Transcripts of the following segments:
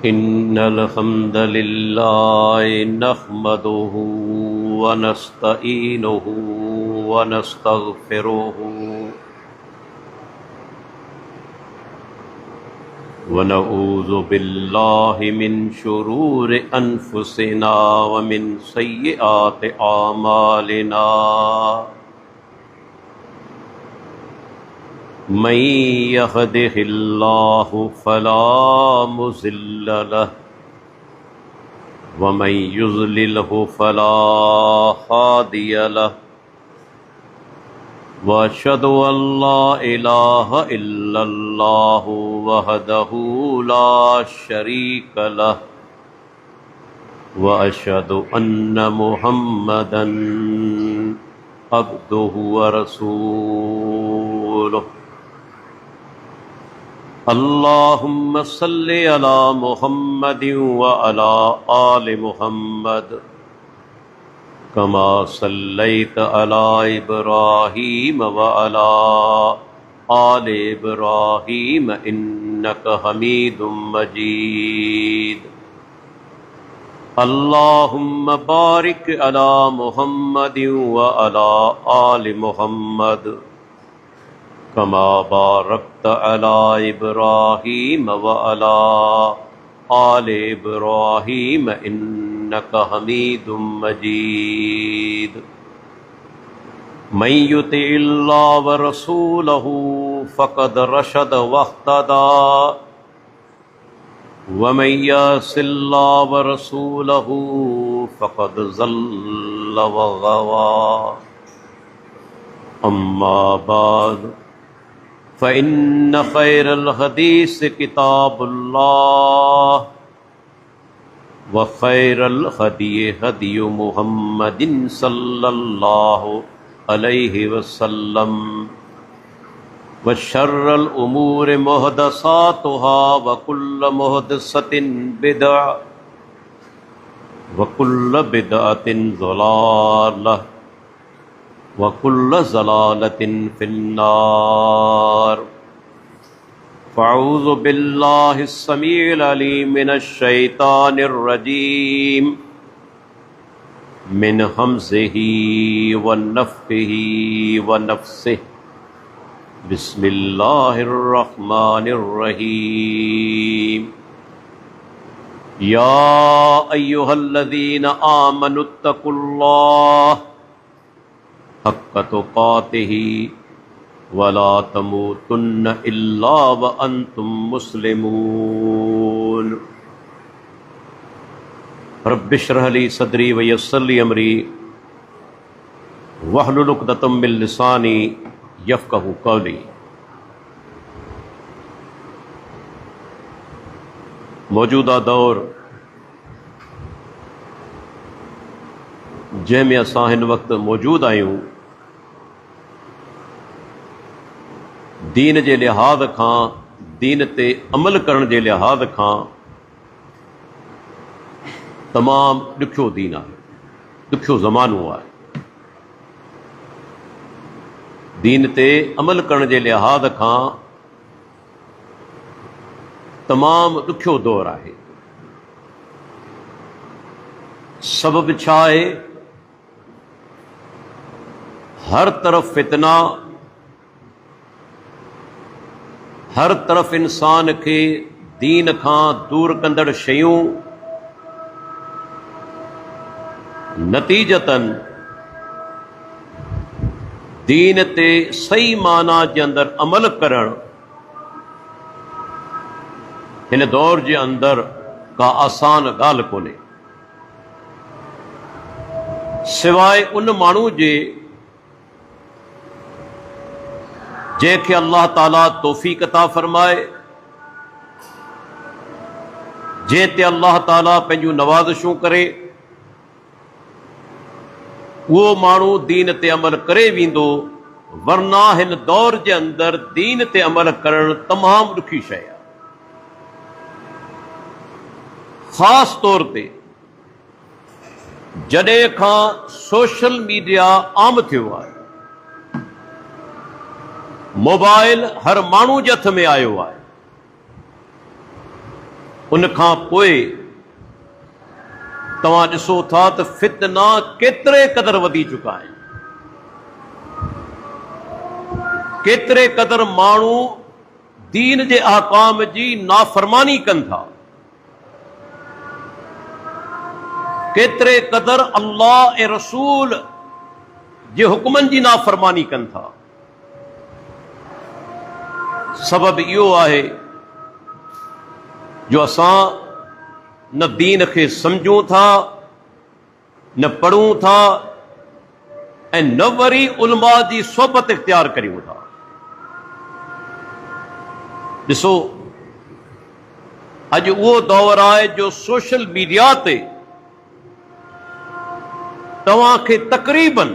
इन्नल हम्दलिल्लाह नहमदुहु व नस्तईनुहु व नस्तगफिरुहु व नऊज़ु बिल्लाहि मिन शुरूरि अनफुसिना व मिन सय्यिआति आमालिना मन यहदिहिल्लाहु फला मुज़िल्ल लहु व मन युज़लिलहु फला हादिय लहु व अशहदु अल्ला इलाहा इल्लल्लाहु वहदहु ला शरीक लहु व अशहदु अन्न मुहम्मदन अब्दुहु व रसूलुहु। अल्लाहुम्मा सल्लि अला मुहम्मदिन व अला आलि मुहम्मद कमा सल्लैत अला इब्राहीम व अला आलि इब्राहीम इन्नका हमीदुम मजीद। अल्लाहुम्मा बारिक अला मुहम्मदिन व अला आलि मुहम्मद कमा बारकत अला इब्राहीम व अला आलि इब्राहीम इन्नका हमीदुम मजीद। मन युतिइल्लाह व रसूलहु फ़क़द रशद वहतदा व मन यअसिल्लाह व रसूलहु फ़क़द ज़ल्ल व गवा। अम्मा बाद फ़इन्न ख़ैरल हदीस किताबुल्लाह व ख़ैरल हदी हदी मुहम्मदिन सल्लल्लाहु अलैहि वसल्लम व शर्रल उमूर मुहदसातुहा व कुल्ल मुहदसतिन बिदअ व कुल्ल बिदअतिन ज़लालह व कुल्ल ज़लालतिन फिन्नार। फ़अऊज़ु बिल्लाहि स्समीइल अलीम मिनश शैतानिर रजीम मिन हम्ज़िही व नफ़्ख़िही व नफ़्सिही। बिस्मिल्लाहिर रहमानिर रहीम। या अय्युहल्लज़ीना आमनुत्तक़ुल्लाह हक़्क़ तुक़ातिही वला तमूतुन्न इल्ला व अंतुम मुस्लिमून। रब्बि इश्रह ली सदरी व यस्सिर ली अमरी वहलुल उक़दतम मिन लिसानी यफ़क़हू क़ौली। मौजूदा दौर जंहिंमें असां हिन वक़्तु मौजूद आहियूं, दीन जे लिहाज़ खां, दीन ते अमल करण जे लिहाज़ खां तमामु ॾुखियो दीन आहे, ॾुखियो ज़मानो आहे। दीन ते अमल करण जे लिहाज़ खां तमामु ॾुखियो दौरु आहे। सबबु छा आहे? हर तरफ़ फितना, हर तरफ़ इंसान खे दीन खां दूर कंदड़ शयूं, नतीजतन दीन ते सही माना जे अंदरि अमल करणु हिन दौर जे अंदरि का आसान ॻाल्हि कोन्हे, सिवाय उन माण्हू जे जंहिंखे अल्लाह ताला तौफ़ीक़ अता फ़रमाए, जंहिं ते अल्लाह ताला पंहिंजूं नवाज़िशूं करे, उहो माण्हू दीन ते अमल करे वेंदो। वरना हिन दौर जे अंदरि दीन ते अमल करणु तमामु ॾुखी शइ आहे। ख़ासि तौर ते जॾहिं खां सोशल मीडिया आम थियो आहे, मोबाइल हर माण्हू जे हथ में आयो आहे, उन खां पोइ तव्हां ॾिसो था त फितना केतिरे क़दर वधी चुका आहिनि। केतिरे क़दर माण्हू दीन जे अहकाम जी नाफ़रमानी कनि था, केतिरे क़दर अल्लाह ऐं रसूल जे हुक्मनि जी नाफ़रमानी कनि था। सबब इहो आहे जो असां न दीन खे सम्झूं था, न पढ़ूं था, ऐं न वरी उलमा जी सोबत इख्तियार करियूं था। ॾिसो, अॼु उहो दौर आहे जो सोशल मीडिया ते तव्हांखे तक़रीबन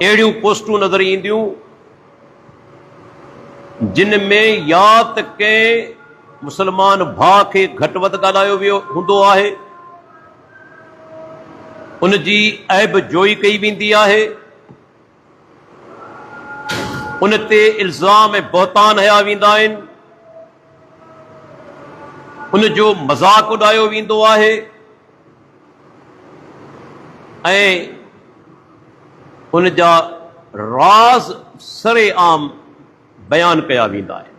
अहिड़ियूं पोस्टूं नज़र ईंदियूं जिन में या त कंहिं मुस्लमान भाउ खे घटि वधि ॻाल्हायो वियो हूंदो आहे, उन जी ऐब जोई कई वेंदी आहे, उन ते इल्ज़ाम ऐं बहतान हया वेंदा आहिनि, उन जो मज़ाक उॾायो वेंदो आहे ऐं उन जा राज़ सरे आम बयान कया वेंदा आहिनि।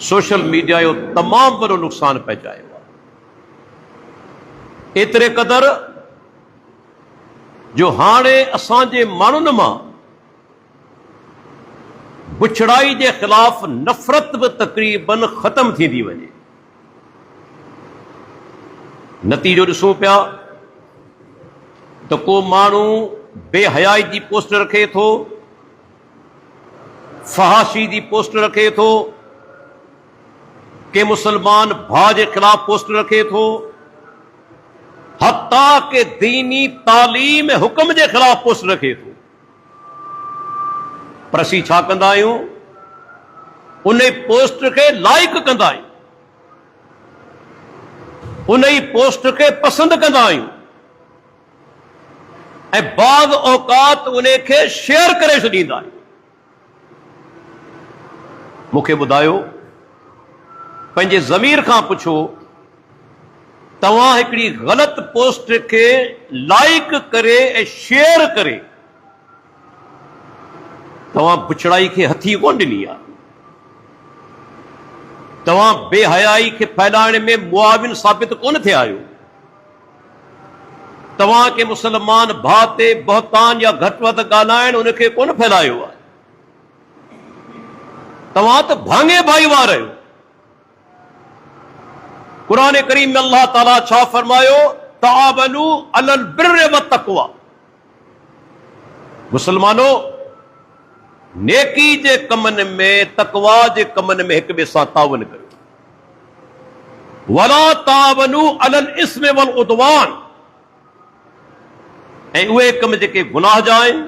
सोशल मीडिया जो तमामु वॾो नुक़सानु पहुचायो आहे, एतिरे क़दर जो हाणे असांजे माण्हुनि मां बुछड़ाई जे ख़िलाफ़ नफ़रत बि तक़रीबन ख़तम थींदी वञे। नतीजो ॾिसूं पिया त को माण्हू बेहयाई जी पोस्ट रखे थो, फहाशी जी पोस्ट रखे थो, के मुसलमान भाउ जे ख़िलाफ़ पोस्ट रखे थो, हत्ता के दीनी तालीम हुक्म जे ख़िलाफ़ पोस्ट रखे थो। पर असीं छा कंदा आहियूं? उन पोस्ट खे लाइक कंदा आहियूं, उन ई पोस्ट खे पसंदि कंदा आहियूं ऐं बाज़ औक़ात उन खे शेयर करे छॾींदा आहियूं। मूंखे ॿुधायो, पंहिंजे ज़मीर खां पुछो, तव्हां हिकिड़ी ग़लति पोस्ट खे लाइक करे ऐं शेयर करे तव्हां बुछड़ाई खे हथी कोन ॾिनी आहे? तव्हां बेहयाई खे फैलाइण में मुआविन साबित कोन थिया आहियो? तव्हां के मुसलमान भाउ ते बहतान या घटि वधि ॻाल्हाइण उनखे कोन फैलायो आहे? तव्हां त भाङे भाईवार आहियो। क़ुरान करीम में अल्लाह ताला छा फरमायो? तआवनु अलल बिर्रि व तक़वा। मुसलमानो, नेकी जे कमनि में, तक़वा जे कमनि में हिक ॿिए सां तावन करियो। वला तावनु अलल इस्म वल उदवान। ऐं उहे कम जेके गुनाह जा आहिनि,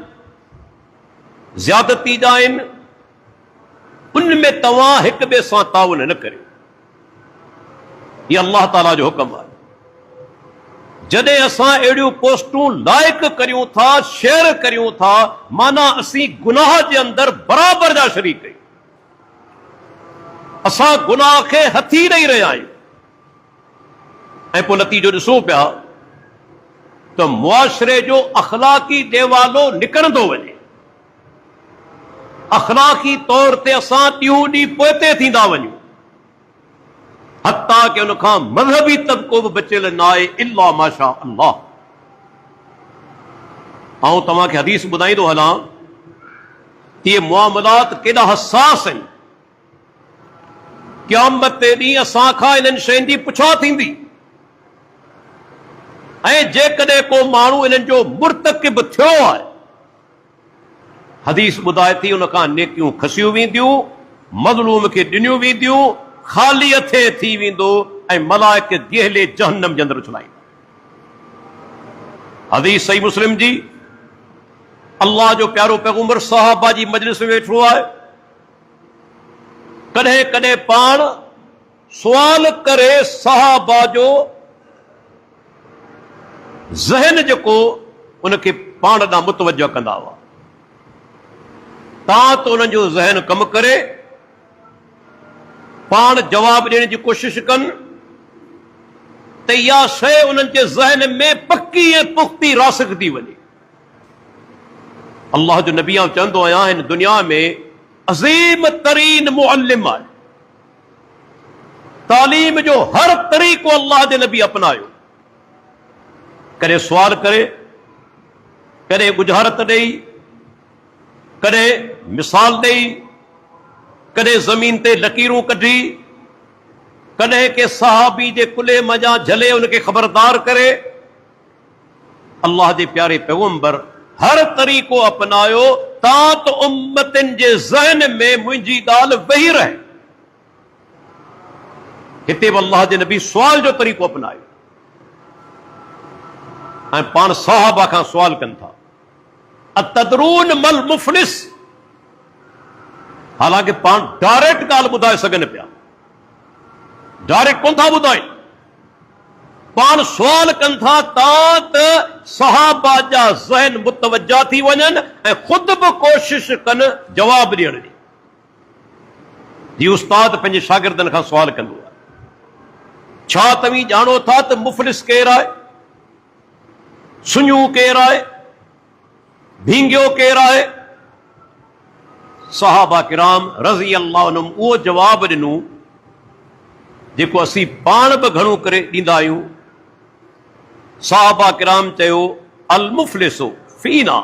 ज़्यादती जा आहिनि, उनमें तव्हां हिक ॿिए सां तावन न करियो। इहा अल्लाह ताला जो हुक्म आहे। जॾहिं असां अहिड़ियूं पोस्टूं लाइक करियूं था, शेयर करियूं था, माना असीं गुनाह जे अंदरि बराबरि जा शरीक आहियूं। असां गुनाह खे हथी ॾेई रहिया आहियूं ऐं पोइ नतीजो ॾिसूं पिया त मुआशरे जो अख़लाक़ी ॾेवालो निकिरंदो वञे। अख़लाक़ी तौर ते असां ॾींहों ॾींहुं पोइते थींदा वञूं, हत्ता कि उन खां मज़हबी तबिको बि बचियल न आहे, इल्ला माशा अल्लाह। आउं तव्हांखे हदीस ॿुधाईंदो हलां त इहे मुआमलात केॾा हसास आहिनि। क़यामत ते ॾींहुं असां खां इन्हनि शयुनि जी पुछा थींदी, ऐं जेकॾहिं को माण्हू इन्हनि जो मुर्तकिब थियो आहे, हदीस ॿुधाए थी उन खां नेकियूं खसियूं वेंदियूं, मज़लूम खे ॾिनियूं वेंदियूं, ख़ाली हथे थी वेंदो ऐं मलाइक गेहले जहन्नम जे अंदरि उछलाईंदा। हदीस सही मुस्लिम जी। अल्लाह जो प्यारो पैगंबर सहाबा जी मजलिस में वेठो आहे। कॾहिं कॾहिं पाण सुवाल करे सहाबा जो ज़हन जेको उनखे पाण ॾांहुं मुतवजह कंदा हुआ। तां त उन्हनि जो ज़हन कमु करे पाण जवाब ॾियण जी कोशिश कनि त इहा शइ उन्हनि जे ज़हन में पकी ऐं पुख़्ती रासिख़ थी वञे। अल्लाह जो नबी चवंदो आहियां हिन दुनिया में अज़ीम तरीन मुअल्लिम आहे। तालीम जो हर तरीक़ो अल्लाह जे नबी अपनायो। कॾहिं सुवाल करे, कॾहिं गुजारत ॾेई, कॾहिं मिसाल ॾेई, कॾहिं ज़मीन ते लकीरूं कढी, कॾहिं के सहाबी जे कुले मजा झले उनखे ख़बरदार करे। अल्लाह जे प्यारे पैगंबर हर तरीक़ो अपनायो तां त उम्मतिन जे ज़हन में मुंहिंजी ॻाल्हि वेही रहे। हिते बि अल्लाह जे नबी सुवाल जो तरीक़ो अपनायो ऐं पाण सहाबा खां सुवाल कनि था, अतदरून मल मुफ़लिस। हालांकि पाण डायरेक्ट ॻाल्हि ॿुधाए सघनि पिया, डायरेक्ट कोन था ॿुधाइनि। पाण सुवाल कनि था तां त सहाबा जा ज़हन मुतवजा थी वञनि ऐं ख़ुदि बि कोशिश कनि जवाब ॾियण जी। जीअं उस्ताद पंहिंजे शागिर्दनि खां सुवाल कंदो आहे, छा तव्हीं ॼाणो था त मुफ़लिस केरु आहे, सुञू केरु आहे, भींगियो केरु आहे? सहाबा किराम रज़ी अल्लाह अन्हुम उहो जवाब ॾिनो जेको असीं पाण बि घणो करे ॾींदा आहियूं। सहाबा किराम चयो, अल मुफ़लिसु फीना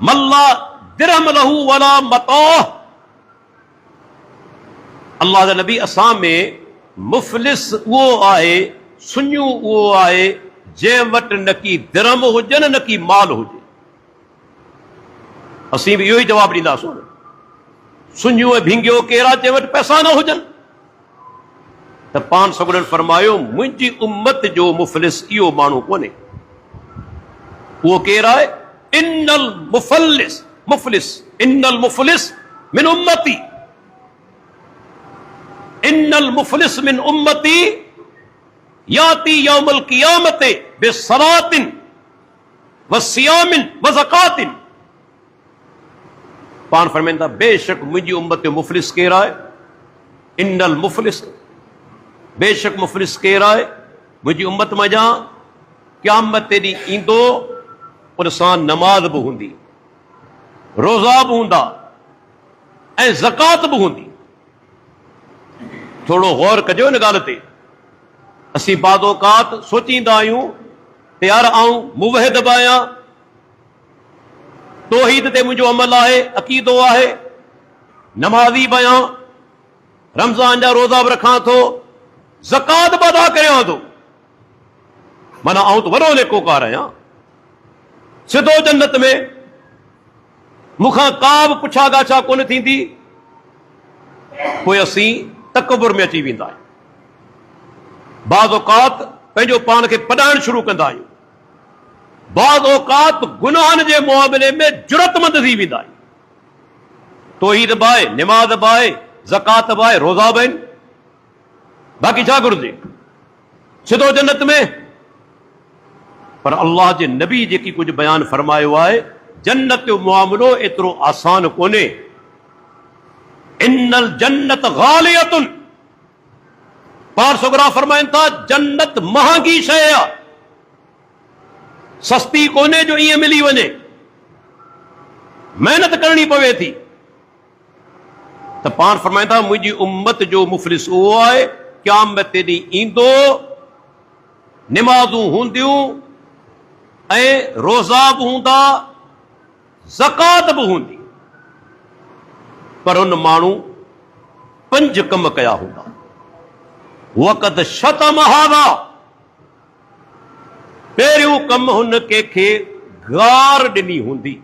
मल्ला दिरहम लहू वला मताह। अल्लाह जा नबी असां में मुफ़लिस उहो आहे, सुञू उहो आहे जंहिं वटि न की दिरहम हुजनि न की माल हुजे। असीं बि इहो ई जवाब ॾींदासीं, सुञू ऐं भींगियो केरा जंहिं वटि पैसा न हुजनि। त पाण सगुरनि फरमायो, मुंहिंजी उम्मत जो मुफ़लिस इहो माण्हू कोन्हे। उहो केरु आहे? इन्नल मुफ़लिस, मुफ़लिस इन्नल मुफ़लिस मिन उम्मती, इन्नल मुफ़लिस मिन उम्मती याती यौमल क़ियामते बिसलातिन व सियामिन व ज़कातिन। पाण फरमाईंदा, बेशक मुंहिंजी उम्मत जो मुफ़लिस केरु आहे? इन्नल मुफ़लिस, बेशक मुफ़लिस केरु आहे? मुंहिंजी उम्मत मञा क़यामत ॾींहुं ईंदो, उन सां नमाज़ बि हूंदी, रोज़ा बि हूंदा ऐं ज़कात बि हूंदी। थोरो गौर कजो हिन ॻाल्हि ते। असीं बादोकात सोचींदा आहियूं त यार आऊं मुवहिद बि आहियां, तौहीद ते मुंहिंजो अमल आहे, अक़ीदो आहे, नमाज़ी बि आहियां, रमज़ान जा रोज़ा बि रखां थो, ज़कात बि अदा करियां थो, माना आऊं त वॾो नेकोकार आहियां, सिधो जन्नत में, मूंखां का बि पुछा गाछा कोन थींदी। पोइ असीं तकबुर में अची वेंदा आहियूं। बाज़ औक़ात पंहिंजो पाण खे पढ़ाइण शुरू कंदा आहियूं, बाज़ औक़ात गुनाहनि जे मुआबिले में जुरतमंद थी वेंदा आहियूं। तौहीद बि आहे, निमाज़ बि आहे, ज़कात बि आहे, रोज़ा बि आहिनि, बाक़ी छा घुरिजे? सिधो जन्नत में। पर अल्लाह जे नबी जेकी कुझु बयानु फरमायो आहे, जन्नत जो मुआमिलो एतिरो आसान कोन्हे। इन्नल जन्नत गालियतुन, पार सगरा फरमाइनि था जन्नत महांगी शइ आहे, सस्ती कोन्हे जो ईअं मिली वञे, महिनत करणी पवे थी। त पाण फरमाइनि था मुंहिंजी उम्मत जो मुफ़लिस उहो आहे क़यामत ॾींहुं ईंदो, निमाज़ूं हूंदियूं ऐं रोज़ा बि हूंदा, ज़कात बि हूंदी, पर उन माण्हू 5 कम कया हूंदा। वक़द शतम हाज़ा, पहिरियों कम हुन कंहिंखे गार ॾिनी हूंदी।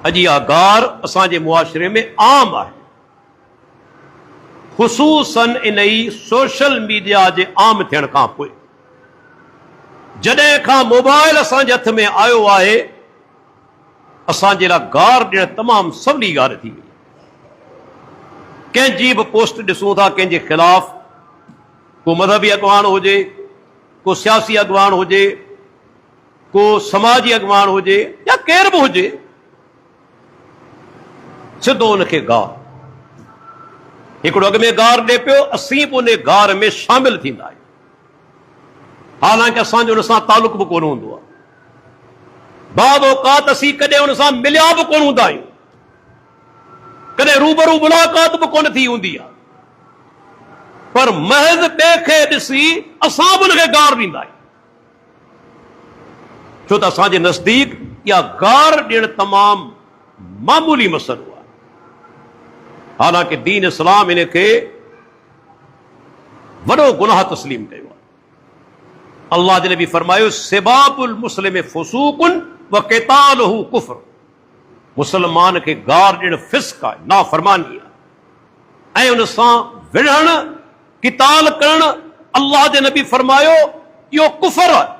अॼु इहा गार असांजे मुआशिरे में आम आहे, ख़ुसूसन इन ई सोशल मीडिया जे आम थियण खां पोइ। जॾहिं खां मोबाइल असांजे हथ में आयो आहे, असांजे लाइ गार ॾियण तमामु सवली ॻाल्हि थी वई। कंहिंजी बि पोस्ट ॾिसूं था कंहिंजे ख़िलाफ़, को मज़हबी अॻवान हुजे, को सियासी अॻवान हुजे, को समाजी अॻवान हुजे या केर बि हुजे, सिधो उनखे गार। हिकिड़ो अॻ में गार ॾे पियो, असीं बि उन गार में शामिल थींदा आहियूं, हालांकि असांजो उन सां तालुक बि कोन हूंदो आहे। बाद औकात असीं कॾहिं उन सां मिलिया बि कोन हूंदा आहियूं, कॾहिं रूबरू मुलाक़ात बि कोन थी हूंदी आहे, पर महज़ ॿिए खे ॾिसी असां बि उनखे गार ॾींदा आहियूं, छो त असांजे नज़दीक इहा गार ॾियणु तमामु मामूली मसइलो आहे। हालांकि दीन इस्लाम इन खे वॾो गुनाह तस्लीम कयो आहे। अल्लाह जे नबी फरमायो, सिबाबुल मुस्लिम फुसूकुन व क़ितालुहु कुफ्र। मुसलमान खे गार ॾियणु फिस्क आहे, नाफरमानी आहे, ऐं उन सां विढ़णु, क़िताल करणु, अल्लाह जे नबी फरमायो इहो कुफर आहे।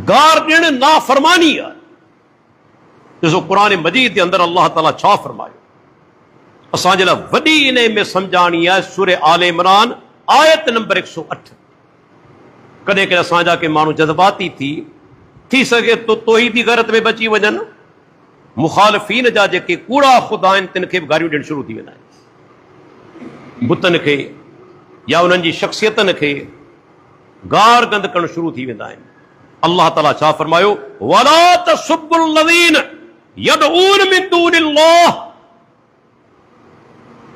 गार ॾियणु नाफरमानी आहे। ॾिसो क़ुरान मजीद जे अंदरि अल्लाह ताला छा फरमायो, असांजे लाइ वॾी इन में सम्झाणी आहे। सूरह आल इमरान आयत नंबर 108। कॾहिं कॾहिं असांजा के माण्हू जज़्बाती थी सघे तो तौहीदी गैरत में बची वञनि, मुखालिफ़ीन जा जेके कूड़ा ख़ुदा आहिनि तिन खे बि गारियूं ॾियणु शुरू थी वेंदा आहिनि, बुतनि खे या उन्हनि जी शख़्सियतनि खे गार गंद करणु शुरू थी वेंदा आहिनि। अल्लाह ताला छा फरमायो, वला तसुब्बुल लज़ीन यदऊन मिन दूनिल्लाह।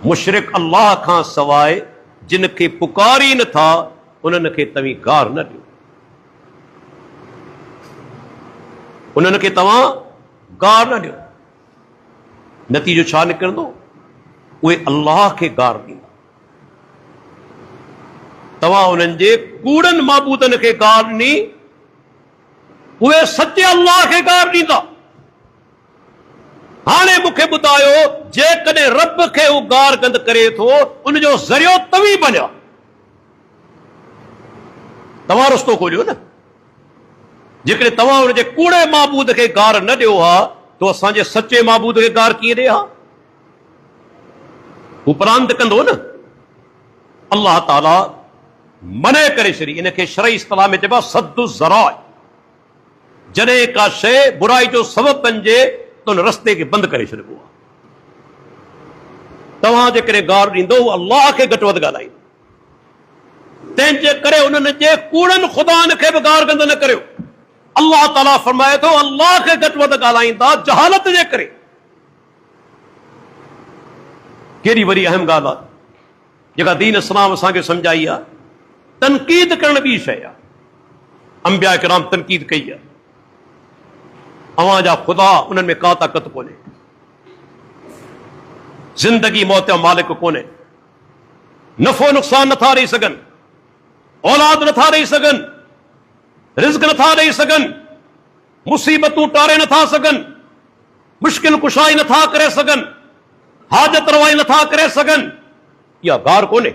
मुशरिक अल्लाह खां सवाइ जिन खे पुकारी नथा उन्हनि खे तव्हीं गार न ॾियो, उन्हनि खे तव्हां गार न ॾियो। नतीजो छा निकिरंदो, उहे अल्लाह खे गार ॾींदा। तव्हां उन्हनि जे कूड़नि माबूदनि खे गार ॾिनी, उहे सचे अल्लाह खे गार ॾींदा। हाणे मूंखे ॿुधायो, जेकॾहिं रब खे उहो गार गंद करे थो, उनजो ज़रियो तव्हीं बणिया, तव्हां रस्तो खोलियो न। जेकॾहिं तव्हां उनजे कूड़े माबूद खे गार न ॾियो हा, तो असांजे सचे माबूद खे गार कीअं ॾे हा? हू प्रांत कंदो न। अल्लाह ताला मने करे छॾी। इनखे शरई इस्तिलाह में चइबो आहे सद्दु ज़राए। जॾहिं का शइ बुराई जो सबबु बणिजे त उन रस्ते खे बंदि करे छॾिबो आहे। तव्हां जेकॾहिं गार ॾींदो, उहो अल्लाह खे घटि वधि ॻाल्हाईंदो। तंहिंजे करे उन्हनि जे कूड़नि ख़ुदानि खे बि गार गंद न करियो। अल्लाह ताला फरमाए थो, अल्लाह खे घटि वधि ॻाल्हाईंदा जहालत जे करे। केॾी वॾी अहम ॻाल्हि आहे जेका दीन इस्लाम असांखे सम्झाई आहे। तनक़ीद करण ॿी शइ आहे। अंबिया किराम तनक़ीद कई आहे। अवां जा ख़ुदा उन्हनि में का ताक़त कोन्हे, ज़िंदगी मौत जो मालिक कोन्हे, नफ़ो नुक़सान नथा ॾेई सघनि, औलाद नथा ॾेई सघनि, रिज़्क़ नथा ॾेई सघनि, मुसीबतूं टारे नथा सघनि, मुश्किल कुशाई नथा करे सघनि, हाजत रवाई नथा करे सघनि। इहा गार कोन्हे,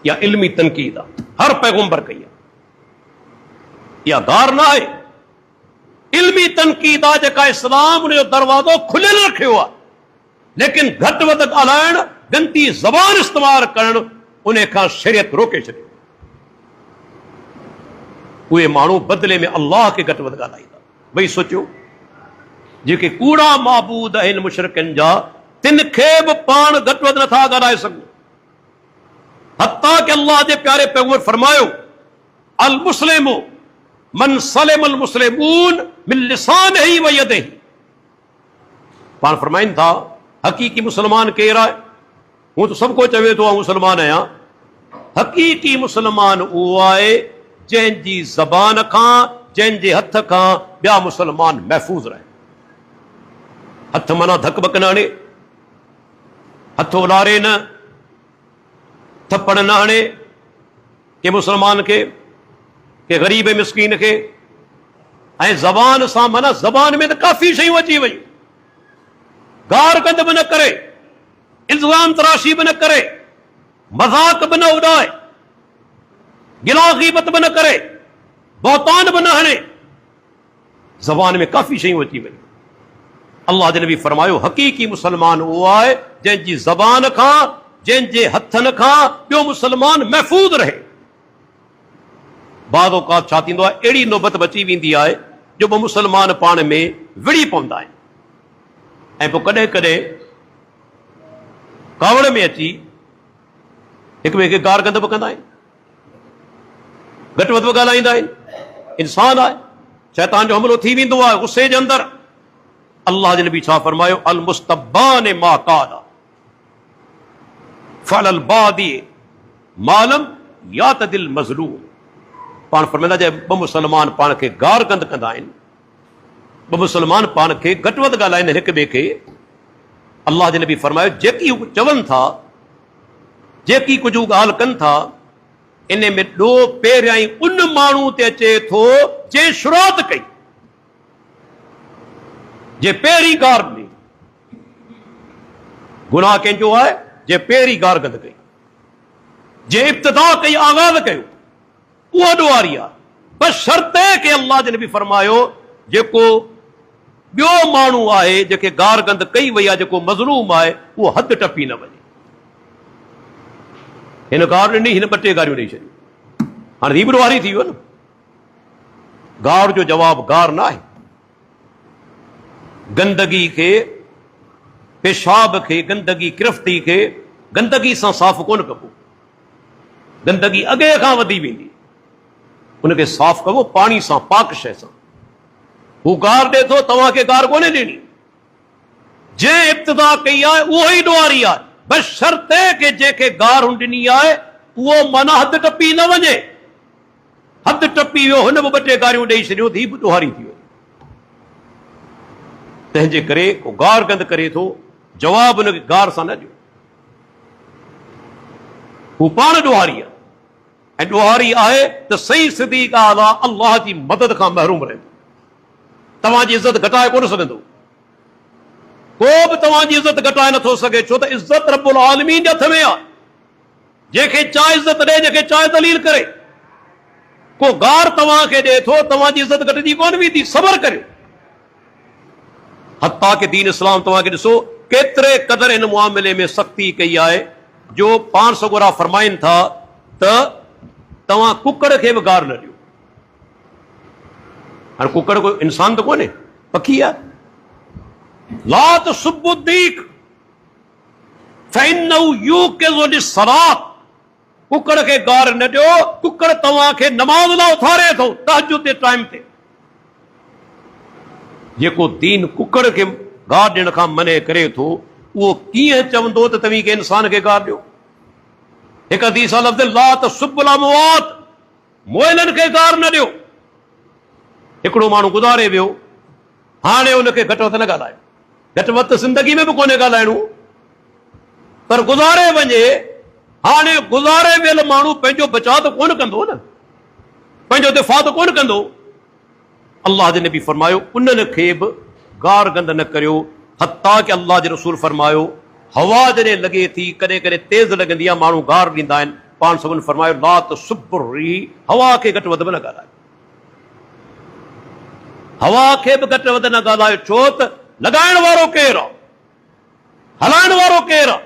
इहा इल्मी तनक़ीद आहे। हर पैगंबर कई आहे। इहा गार न आहे, इल्मी तनक़ीद आहे जेका इस्लाम उनजो दरवाज़ो खुलियल रखियो आहे। लेकिन घटि वधि ॻाल्हाइण, गंदी ज़बान इस्तेमालु करणु, उन खां शरीयत रोके छॾियो। उहे माण्हू बदिले में अल्लाह खे घटि वधि ॻाल्हाईंदा। भई सोचियो, जेके कूड़ा माबूद आहिनि मुशरिकनि जा, तिन खे बि पाण घटि वधि नथा ॻाल्हाए सघूं। हत्ता कि अल्लाह जे प्यारे पैगंबर फरमायो, अल मुस्लिमु मन सलिमल मुस्लिमून मिन लिसानिही व यदिही। पाण फरमाइनि था, हक़ीक़ी मुसलमान केरु आहे? हू त सभु को चवे थो मुसलमान आहियां। हक़ीक़ी मुसलमान उहो आहे जंहिंजी ज़बान खां, जंहिंजे हथ खां ॿिया मुसलमान महफ़ूज़ रहे। हथ माना धक बक न हणे, हथ उलारे न, थप्पड़ न हणे के मुसलमान खे, के ग़रीब मिस्कीन खे। ऐं ज़बान सां माना ज़बान में त काफ़ी शयूं अची वयूं। गार गंद बि न करे, इल्ज़ाम तराशी बि न करे, मज़ाक बि न उॾाए, गिला ग़ीबत बि न करे, बहतान बि न हणे। ज़बान में काफ़ी शयूं अची वयूं। अल्लाह जे नबी फरमायो, हक़ीक़ी मुसलमान उहो आहे जंहिंजी ज़बान खां, जंहिंजे हथनि खां ॿियो मुसलमान महफ़ूज़ रहे। बाद औक़ात छा थींदो आहे, अहिड़ी नौबत बची वेंदी आहे जो ॿ मुसलमान पाण में विड़ी पवंदा आहिनि। ऐं पोइ कॾहिं कॾहिं कावड़ में अची हिक ॿिए खे गार गंद बि कंदा आहिनि, घटि वधि बि ॻाल्हाईंदा आहिनि। इंसान आहे, शैतान जो हमलो थी वेंदो आहे गुस्से जे अंदरि। अल्लाह जे नबी छा फरमायो, अल मुस्तब्बान मा कादा फलल बादी मालम या तदिल मज़लूम। पाण फरमाईंदा जे ॿ मुसलमान पाण खे गार गंद कंदा आहिनि, ॿ मुसलमान पाण खे घटि वधि ॻाल्हाईंदा आहिनि हिक ॿिए खे। अल्लाह जे नबी फरमायो जेकी चवनि था, जेकी कुझु ॻाल्हि कनि था, इन में ॾोह पहिरियां ई उन माण्हू ते अचे थो जंहिं शुरूआत कई, जे पहिरीं गार ॾिनी। गुनाह कंहिंजो आहे जे पहिरीं गार गंद कई, जे इब्तिदा कई, आगाज़ कयो, उहा ॾोहारी आहे। बस शर्त आहे कि अल्लाह जे नबी फरमायो जेको ॿियो माण्हू आहे जेके गार गंद कई वई आहे, जेको मज़लूम आहे, उहो हद टपी न वञे। हिन गार ॾिनी, हिन ॿ टे गारियूं ॾेई छॾियूं, हाणे हीअ बि ॾोहारी थी वियो न। गार जो जवाबु गार न आहे। गंदगी खे, पेशाब खे, गंदगी किरफ़्ती खे गंदगी सां साफ़ कोन कबो, गंदगी अॻे खां वधी वेंदी। उनखे साफ़ कबो पाणी सां, पाक शइ सां। हू गार ॾे थो, तव्हांखे गार कोन्हे ॾियणी। जंहिं इब्तिदा कई आहे उहो ई ॾोहारी आहे। बस शर्त आहे कि जंहिंखे गार ॾिनी आहे उहो माना हद टपी न वञे। हद टपी वियो, हुन बि ॿ टे गारियूं ॾेई छॾियो, थी बि ॾोहारी थी वई। तंहिंजे करे को गार गंद करे थो, जवाबु हुनखे गार सां न ॾियो, हू पाण ॾोहारी आहे। ऐं ॾोहारी आहे त सही सिधी ॻाल्हि आहे, अल्लाह जी मदद खां महरूम रहंदो, तव्हांजी इज़त घटाए कोन सघंदो। को बि तव्हांजी इज़त घटाए नथो सघे, छो त इज़त रब्बुल आलमीन जे हथ में आहे। जंहिंखे चाहे इज़त ॾे, जंहिंखे चाहे दलील करे। को गार तव्हांखे ॾे थो, तव्हांजी इज़त घटिजी कोन वेंदी, सबर करे। हत्ता कि दीन इस्लाम तव्हांखे ॾिसो केतिरे क़दर इन मुआमिले में सख़्ती कई आहे, जो पाण सगोरा फरमाइनि था त तव्हां कुकड़ खे बि गार न ॾियो। हाणे कुकड़ कोई इंसान त कोन्हे, पखी आहे। ला तसुब्बु दीक फइन्नहु यूक़िज़ु लिस्सलात। कुकड़ खे गार न ॾियो, कुकड़ तव्हांखे नमाज़ लाइ उथारे थो, तहज्जुद जे टाइम ते। जेको दीन कुकड़ खे गार ॾियण खां मने करे थो, उहो कीअं चवंदो त तव्हीं के इंसान खे गार ॾियो। हिकु हदीस आहे लफ़्ज़ ला तसुब्बुल अमवात, मोइलनि खे गार न ॾियो। हिकिड़ो माण्हू गुज़ारे वियो, हाणे हुनखे घटि वधि न ॻाल्हायो। घटि वधि ज़िंदगी में बि कोन्हे ॻाल्हाइणो, पर गुज़ारे वञे, हाणे गुज़ारे वियल माण्हू पंहिंजो बचाव त कोन कंदो न, पंहिंजो दिफ़ा त कोन कंदो। अल्लाह जे नबी फरमायो उन्हनि खे बि गार गंद न करियो। हत्ता कि अल्लाह जे रसूल फरमायो हवा जॾहिं लॻे थी, कॾहिं कॾहिं तेज़ लॻंदी आहे, माण्हू गार ॾींदा आहिनि। पाण सभिनि फरमायो ला तसुब्बु रीह, हवा खे घटि वधि बि न ॻाल्हायो, हवा खे बि घटि वधि न ॻाल्हायो। छो त लॻाइण वारो केरु आहे, हलाइण वारो केरु आहे।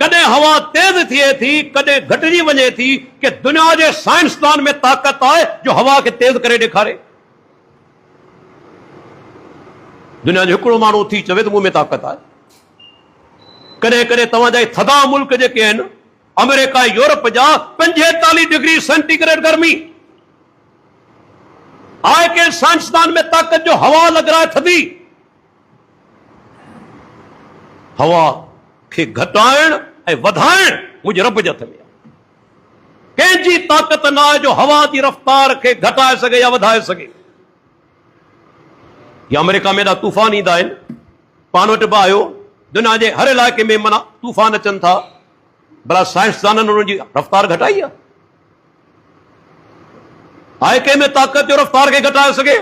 कॾहिं हवा तेज़ थिए थी, कॾहिं घटिजी वञे थी, कि दुनिया जे साइंसदान में ताक़त आहे जो हवा खे तेज़ करे ॾेखारे। दुनिया जो हिकिड़ो माण्हू उथी चवे त मूं में ताक़त आहे। कॾहिं कॾहिं तव्हांजा थधा मुल्क जेके आहिनि, अमेरिका यूरोप जा 45 डिग्री सेंटीग्रेड गर्मी आहे, के साइंसदान में ताक़त जो हवा लॻाए थधी। हवा खे घटाइण ऐं वधाइण मुंहिंजे रब जे हथ में आहे। कंहिंजी ताक़त न आहे जो हवा जी रफ़्तार खे घटाए सघे या वधाए सघे। या अमेरिका में एॾा तूफ़ान ईंदा आहिनि, पाण वटि बि आयो, दुनिया जे हर इलाइक़े में माना तूफ़ान अचनि था, भला साइंसदाननि उन्हनि जी रफ़्तार घटाई आहे कंहिं में ताक़त जो रफ़्तार खे घटाए सघे।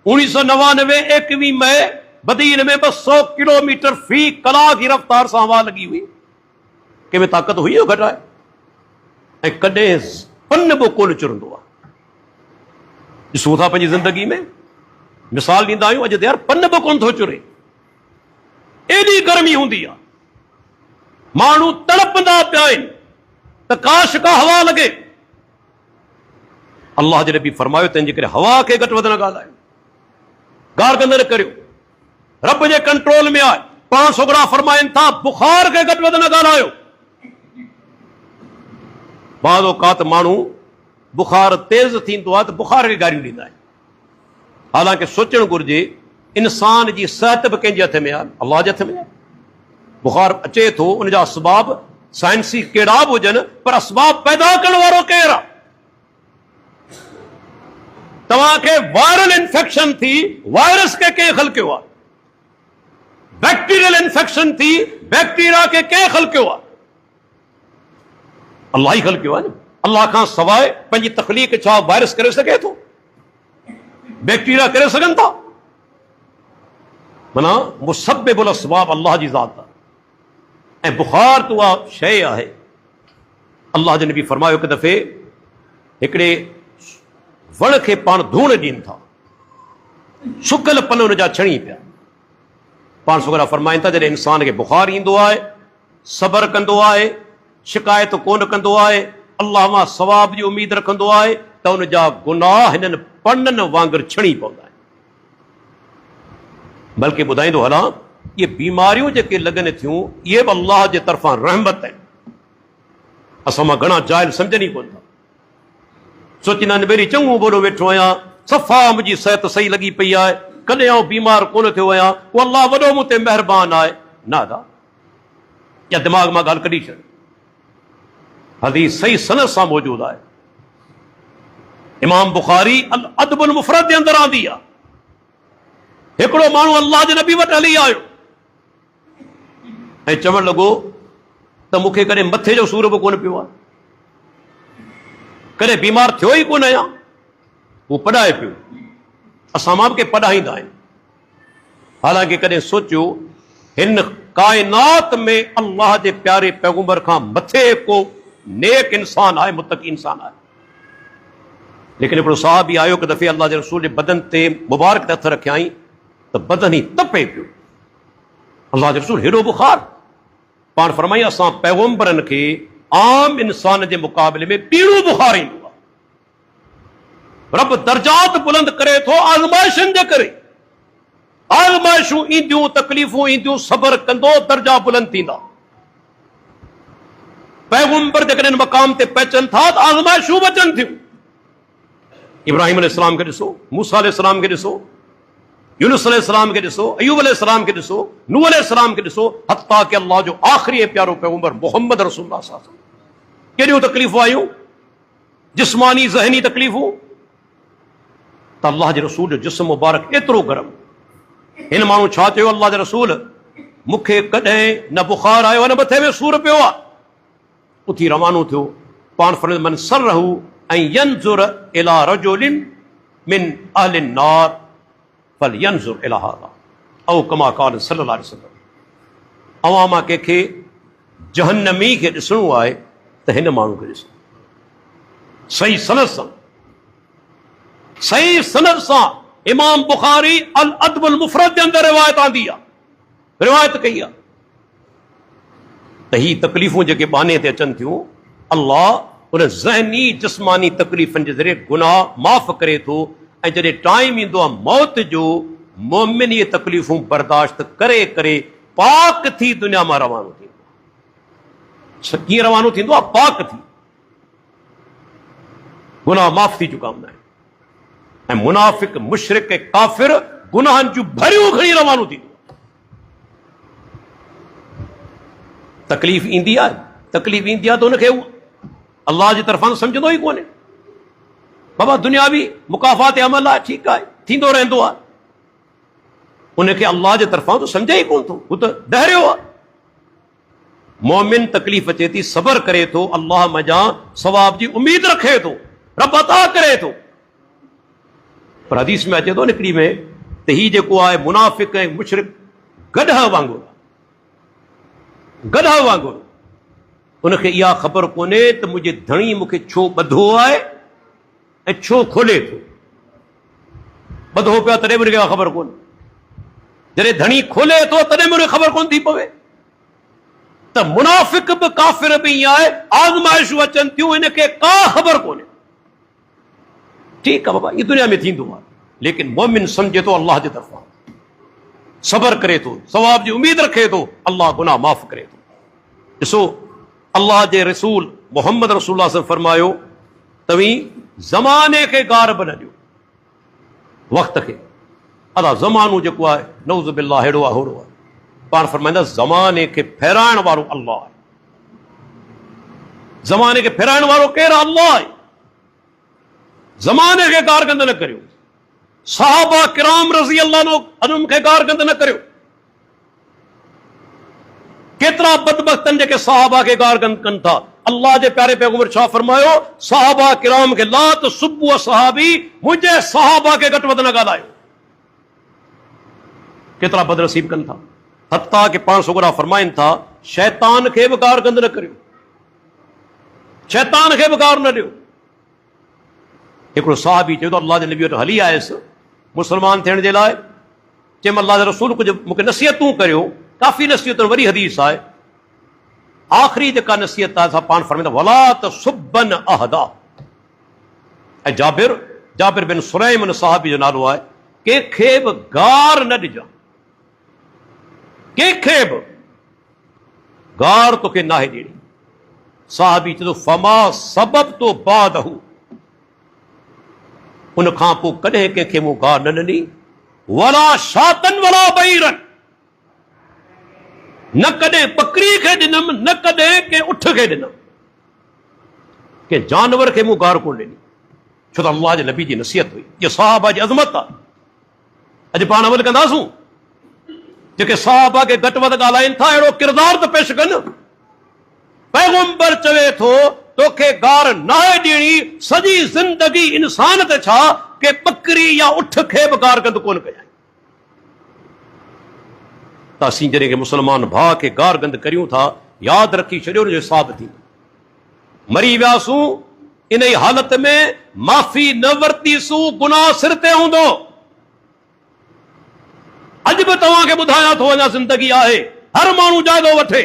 1999 21 मई बदीन में 200 किलोमीटर फी कलाक जी रफ़्तार सां हवा लॻी हुई। कंहिं में ताक़त हुई हो घटाए? ऐं कॾहिं पन बि कोन चुरंदो आहे। ॾिसूं था पंहिंजी ज़िंदगी में मिसाल ॾींदा आहियूं, अॼु त यार पन बि कोन थो चुरे, एॾी गर्मी हूंदी आहे, माण्हू तड़पंदा पिया आहिनि त काश का हवा लॻे। अल्लाह जे नबी फरमायो तंहिंजे करे हवा खे घटि वधि न ॻाल्हायो, गार गंद न करियो, रब जे कंट्रोल में आहे। पाण सोगरा फरमाइनि था बुखार खे घटि वधि न ॻाल्हायो। बाज़ औक़ात माण्हू बुखार तेज़ थींदो आहे त बुखार खे गारियूं ॾींदा आहिनि। हालांकि सोचणु घुरिजे इंसान जी सिहत बि कंहिंजे हथ में आहे, अल्लाह जे हथ में आहे। बुखार अचे थो उन जा असबाब साइंसी कहिड़ा बि हुजनि, पर असबाब पैदा करण वारो केरु आहे? तव्हांखे वायरल इंफेक्शन थी, वायरस खे कंहिं ख़लक़ियो कयो आहे? बैक्टीरियल इंफेक्शन थी, बैक्टीरिया खे कंहिं ख़लक़ियो कयो आहे? अल्लाह ई ख़लक़ियो कयो आहे न। अल्लाह खां सवाइ पंहिंजी तख़लीक़ छा वायरस करे सघे थो? बैक्टीरिया करे सघनि था? माना मुसब्बिबुल असबाब अल्लाह जी ज़ात आहे। ऐं बुखार त उहा शइ आहे। अल्लाह जे नबी फरमायो हिकु दफ़े हिकिड़े वण खे पाण धूण ॾियनि था, सुकल पन हुन जा छणी पिया। पाण सुगरा फरमाइनि था जॾहिं इंसान खे बुखार ईंदो आहे, सबर कंदो आहे, शिकायत कोन कंदो आहे, अल्लाह मां सवाब जी उमीद रखंदो आहे, त हुन जा गुनाह हिननि पननि वांगुरु छणी पवंदा आहिनि। बल्कि ॿुधाईंदो हलां, ये बीमारियूं जेके लॻनि थियूं इहे बि अल्लाह जे तरफ़ां रहमत आहिनि। असां मां घणा जाहिल सम्झनि ई कोन था, सोचींदा आहिनि ॿेरी चङो बोलो वेठो आहियां, सफ़ा मुंहिंजी सिहत सही लॻी पई आहे, कॾहिं आउं बीमार कोन थियो आहियां, उहो अल्लाह वॾो मूं ते महिरबान आहे। न अदा या दिमाग़ मां ॻाल्हि कढी छॾ। हदीस सही सनद सां मौजूद आहे। इमाम बुखारी अल अदबुल मुफ़रद जे अंदरि आंदी आहे। हिकिड़ो माण्हू अल्लाह जे नबी वटि हली आयो ऐं चवणु लॻो त मूंखे कॾहिं मथे जो सूर बि कोन पियो आहे, कॾहिं बीमार थियो ई कोन आहियां। हू पढ़ाए पियो, असां मां बि के पढ़ाईंदा आहिनि। हालांकि कॾहिं सोचियो हिन काइनात में अल्लाह जे प्यारे पैगंबर खां मथे को नेक इंसान आहे, मुतक़ी इंसान आहे। लेकिन हिकिड़ो साहबी आयो हिकु दफ़े अल्लाह जे रसूल जे बदन ते मुबारक हथ रखियाई त बदन ई तपे पियो। अल्लाह जो रसूल हेॾो बुखार। पाण फरमाई असां पैगंबरनि खे आम इंसान जे मुक़ाबले में पीड़ो बुखार ईंदो आहे। रब दर्जात बुलंद करे थो आज़माइशनि जे करे। आज़माइशूं ईंदियूं, तकलीफ़ूं ईंदियूं, सबर कंदो दर्जा बुलंद थींदा। पैगंबर जेकॾहिं मक़ाम ते पहुचनि था त आज़माइशूं बचनि थियूं। इब्राहिम अलैहिस्सलाम खे ॾिसो, मूसा अलैहिस्सलाम खे ॾिसो, यूनुस अलैहिस्सलाम खे ॾिसो, अय्यूब अलैहिस्सलाम खे ॾिसो, नूह अलैहिस्सलाम खे ॾिसो, हत्ता कि अल्लाह जो आख़िरी प्यारो पैगंबर मोहम्मद रसूलुल्लाह सल्लल्लाहु अलैहि वसल्लम। केॾियूं तकलीफ़ूं आयूं, जिस्मानी ज़हनी तकलीफ़ूं, त अल्लाह जे रसूल जो जिस्म मुबारक एतिरो गरम। हिन माण्हू छा चयो, अल्लाह जे रसूल मूंखे कॾहिं न बुखार आयो न मथे में सूर पियो आहे। उथी रवानो थियो। पाण फरमाइनि मन सरहू ऐं यंजुर इला रजुलिन मिन अहलि नार फलयंजुर इला हाज़ा औ कमा क़ाल सल्लल्लाहु अलैहि वसल्लम। अवां मां कंहिंखे जहन्नमी खे ॾिसणो आहे त हिन माण्हू खे ॾिसो। सही सनद सां, सही सनद सां इमाम बुखारी अल अदबुल मुफ़रद जे अंदरि रिवायत आंदी आहे, रिवायत कई आहे त ही तकलीफ़ूं जेके बहाने ते अचनि थियूं, अल्लाह उन ज़हनी जिस्मानी तकलीफ़नि जे ज़रिए गुनाह माफ़ करे थो। ऐं जॾहिं टाइम ईंदो आहे मौत जो, मोमिन इहे तकलीफ़ूं बर्दाश्त करे करे पाक थी दुनिया मां रवानो थींदो। कीअं रवानो थींदो आहे? पाक थी, गुनाह माफ़ थी चुका हूंदा आहिनि। ऐं मुनाफ़िक, मुशरिक ऐं काफ़िर गुनाहनि जूं भरियूं खणी रवानो थींदो। तकलीफ़ ईंदी आहे, तकलीफ़ ईंदी आहे त हुनखे अल्लाह जी तरफ़ां सम्झंदो ई कोन्हे। बाबा दुनियावी मुकाफ़ात अमल आहे, ठीकु आहे, थींदो रहंदो आहे, उनखे अल्लाह जे तरफ़ां त सम्झे ई कोन थो, हू त डहरियो आहे। मोमिन तकलीफ़ अचे थी, सबर करे थो, अल्लाह मजा सवाब जी उमीद रखे थो, रब अता करे थो। पर हदीस में अचे थो निकिरी में त ही जेको आहे मुनाफ़िक ऐं मुशरिक गॾह वांगुरु, गॾह वांगुरु। उनखे इहा ख़बर कोन्हे त मुंहिंजे धणी मूंखे छो ॿधो आहे ऐं छो खोले थो। ॿधो पियो तॾहिं बि उनखे ख़बर कोन्हे, जॾहिं धणी खोले थो तॾहिं बि उनखे ख़बर कोन थी पवे। त मुनाफ़िक बि काफ़िर बि ईअं आहे, आज़माइशूं अचनि थियूं, हिनखे का ख़बर कोन्हे। ठीकु आहे बाबा, इहा दुनिया में थींदो आहे, लेकिन मोमिन सम्झे थो अल्लाह जे तरफ़ां। सबर करे थो, सवाब जी उम्मीद रखे थो, अल्लाह गुनाह माफ़ करे थो। ॾिसो अल्लाह जे रसूल मोहम्मद रसूलुल्लाह से फरमायो, तव्हीं ज़माने खे गार बि न ॾियो, वक़्त खे। अला ज़मानो जेको आहे नऊज़ बिल्लाह हेड़ो आहे होड़ो आहे। पाण फरमाईंदा ज़माने खे फेराइण वारो अल्लाह आहे। ज़माने खे फेराइण वारो केरु? अल्लाह आहे। ज़माने खे गारगंद न करियो। सहाबा किराम रज़ी अल्लाह अन्हुम खे गारगंद न करियो। केतिरा बदबख्तन जेके सहाबा खे गारगंद कनि था। अल्लाह जे प्यारे पैगंबर छा फरमायो? सहाबा किराम खे ला तसुब्बु सहाबी, मुंहिंजे सहाबा खे घटि वधि न ॻाल्हायो। केतिरा बदनसीब कनि था। हत्ता के पाण सुगरा फरमाइनि था, शैतान खे बि गारगंद न करियो, शैतान खे बि गार न ॾियो। हिकिड़ो साहबी चयो त अल्लाह जे नबी वटि हली आयुसि मुस्लमान थियण जे लाइ। चयमि अल्लाह जे रसूल कुझु मूंखे नसीहतूं करियो। काफ़ी नसीहतूं, वरी हदीस आहे। आख़िरी जेका नसीहत आहे, पाण फरमाईंदा वला तसुब्बन अहदा। ऐं जाबिर बिन सुरैम साहबी जो नालो आहे, कंहिंखे बि गार न ॾिजां, कंहिंखे बि गार तोखे नाहे ॾियणी। साहबी चयो फमा सबब तो बादहू, उन खां पोइ कॾहिं कंहिंखे मूं गार न ॾिनी। वला शातन वला बईरन, न कॾहिं बकरी खे ॾिनमि, न कॾहिं कंहिं उठ खे ॾिनमि, कंहिं जानवर खे मूं गार कोन ॾिनी। छो त अल्लाह जे नबी जी नसीहत हुई। इहा सहाबा जी अज़मत आहे। अॼु पाण अमल कंदासूं। जेके सहाबा खे घटि वधि ॻाल्हाइनि था, अहिड़ो किरदार त पेश कनि। पैगंबर चवे थो तोखे गार नाहे ॾियणी, सॼी ज़िंदगी इंसान ते छा के बकरी या उठ खे बि गारगंद कोन कयाई। त असीं जॾहिं के मुस्लमान भाउ खे गारगंद करियूं था, यादि रखी छॾियो हुनजो हिसाब थींदो। मरी वियासूं इन ई हालत में माफ़ी न वरितीसूं, गुनाह सिर ते हूंदो। अॼु बि तव्हांखे ॿुधायां थो, अञा ज़िंदगी आहे, हर माण्हू जाइज़ो वठे।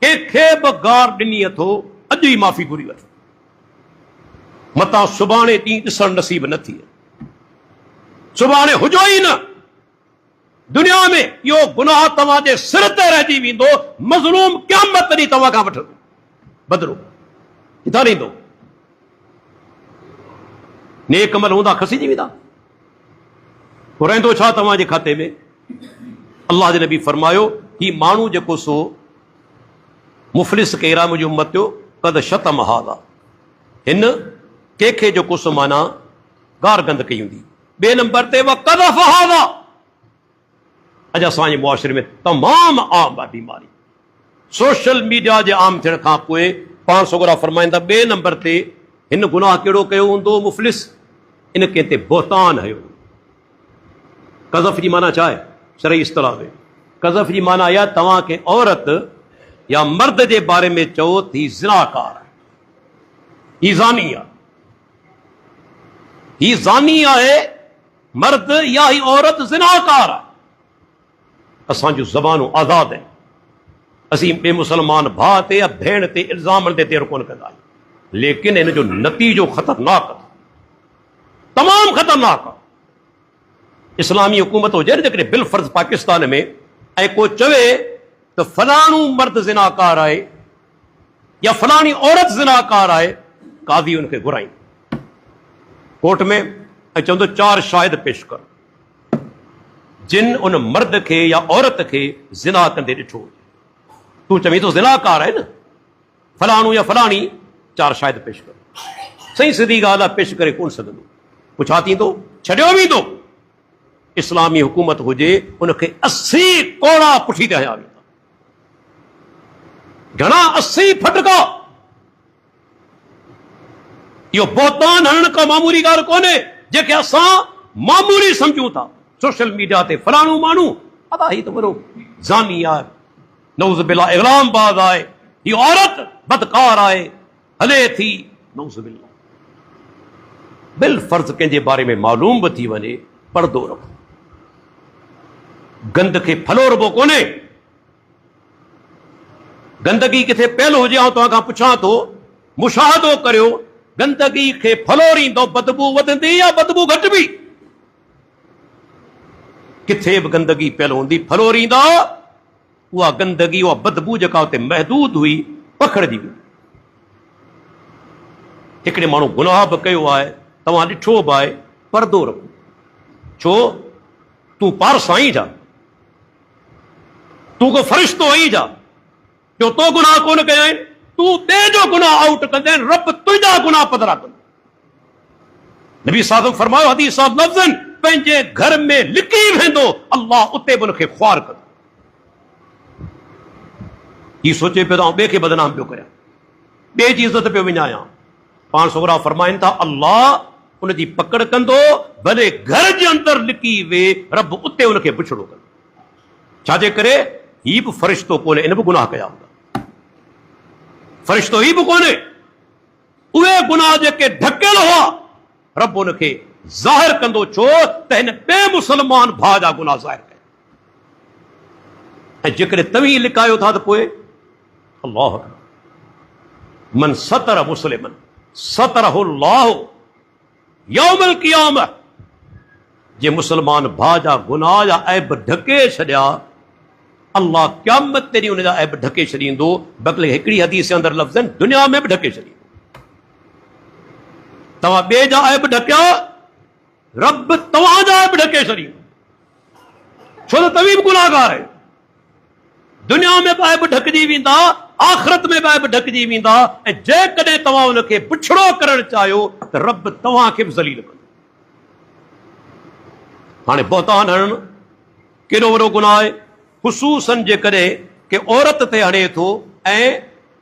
कंहिंखे बि गार ॾिनी अथो, अॼु ई माफ़ी घुरी वठो, मतां सुभाणे ॾींहुं ॾिसणु नसीब न थिए। सुभाणे हुजो ई न दुनिया में, इहो गुनाह तव्हांजे सिर ते रहिजी वेंदो। मज़लूम क़यामत ॾींहुं तव्हां खां वठंदो बदिलो, किथां ॾींदो? नेक अमल हूंदा खसिजी वेंदा, पोइ रहंदो छा तव्हांजे खाते में? अल्लाह जे नबी फरमायो, ही माण्हू जेको सो मुफ़लिस केरा मुंहिंजी उम्मत जो कद शतम हादा, हिन कंहिंखे जेको सो माना गारगंद कई हूंदी। ॿिए नंबर ते कद फहादा, अॼु असांजे मुआशिरे में तमामु आम आहे बीमारी। सोशल मीडिया जे आम थियण खां पोइ पाण सोगरा फरमाईंदा, ॿिए नंबर ते हिन गुनाह कहिड़ो कयो हूंदो मुफ़लिस, इन कंहिं ते बोहतान हयो। कज़फ जी माना छा आहे? शरई इस्तिलाह में कज़फ जी माना इहा, तव्हांखे औरत या मर्द जे बारे में चओ त ही ज़िनाकार आहे, ही ज़ानी आहे, ही ज़ानी आहे मर्द या ही औरत ज़िनाकार आहे। असांजूं ज़बानूं आज़ाद आहिनि। असीं ॿिए मुस्लमान भाउ ते या भेण ते इल्ज़ामनि ते देर कोन कंदा आहियूं, लेकिन इन जो नतीजो ख़तरनाक आहे, तमामु ख़तरनाक आहे। इस्लामी हुकूमत हुजे न जेकॾहिं बिल फर्ज़ पाकिस्तान में, ऐं को चवे त फलाणो मर्द ज़िनाकार आहे या फलाणी औरत ज़िनाकार आहे, काज़ी उनखे घुराईंदो कोर्ट में ऐं चवंदो 4 शाहिद पेश कर, जिन उन मर्द खे या औरत खे ज़िना कंदे ॾिठो हुजे। तूं चवीं थो ज़िनाकार आहे न फलाणो या फलाणी, 4 शाहिद पेश कर। सही सिधी ॻाल्हि आहे, पेश करे कोन सघंदो। पोइ छा थींदो? छॾियो वेंदो। इस्लामी हुकूमत हुजे, उनखे 80 कोड़ा पुठी ते हया वेंदा। घणा 80 फटका। इहो बोहतान हणण का मामूली ॻाल्हि कोन्हे, जेके असां मामूली सम्झूं था। सोशल मीडिया ते फलाणो माण्हू अदा ही त वॾो ज़ानी आहे, नऊज़ बिल्लाह इग़रामबाज़ आहे, ही औरत बदकार आहे, हले थी, नऊज़ बिल्लाह। बिल फर्ज़ कंहिंजे बारे में मालूम बि थी वञे, पर्दो रखो। गंद खे फलो रबो कोन्हे। गंदगी किथे पयल हुजे, ऐं तव्हां खां पुछां थो, मुशाहदो करियो, गंदगी खे फलो ईंदो, बदबू वधंदी या बदबू घटिबी? किथे बि गंदगी पियल हूंदी फलोरींदा, उहा गंदगी उहा बदबू जेका हुते महदूद हुई पखड़जी हुई। हिकिड़े माण्हू गुनाह बि कयो आहे, तव्हां ॾिठो बि आहे, परदो रखो। छो? तूं पारस आहीं छा? तूं को फ़रिश्तो आहीं छा जो तो गुनाह कोन कया आहिनि? तूं ॿिए जो गुनाह आउट कंदे, रब तुंहिंजा गुनाह पधरा कंदो। नबी साहब फरमायो हदीस साहब लफ़्ज़न, पंहिंजे घर में लिकी वेंदो, अल्लाह उते बि उनखे ख्वार कंदो। ही सोचे पियो त ॿिए खे बदनाम पियो करियां, ॿिए जी इज़त पियो विञायां। पाण सोगरा फरमाइनि था अल्लाह उनजी पकड़ कंदो, भले घर जे अंदरि लिकी वे, रब उते उनखे बुछड़ो कंदो। छाजे करे? ही बि फ़रिश्तो कोन्हे, इन बि गुनाह कया हूंदा। फ़रिश्तो ही बि कोन्हे, उहे गुनाह जेके ढकियल हुआ रब उनखे ज़ाहिर कंदो। छो त हिन ॿिए मुस्लमान भाउ जा गुनाह ज़ाहिर कया। ऐं जेकॾहिं तव्हीं लिकायो था त पोइ अल्लाह मन सतर मुस्लिमन सतरहुल्लाह यौमल क़ियामह, जे मुस्लमान भाउ जा गुनाह जा ऐब ढके छॾिया, अल्लाह क़यामत ते ॾींहुं उनजा ऐब ढके छॾींदो। बल्कि हिकिड़ी हदीस जे अंदरि लफ़्ज़ आहिनि, दुनिया में बि ढके छॾींदो। तव्हां ॿिए जा ऐब ढकिया, रब तव्हांजा ऐब ढके छॾींदो। छो त तव्हीं बि गुनाहगार आहियो। दुनिया में बि ऐब ढकजी वेंदा, आख़िरत में बि ऐब ढकजी वेंदा। ऐं जेकॾहिं तव्हां उनखे बुछड़ो करणु चाहियो त रब तव्हांखे बि ज़लील कंदो। हाणे बहतान हणणु केॾो वॾो गुनाह आहे, ख़ुसूसन जेकॾहिं के औरत ते हणे थो। ऐं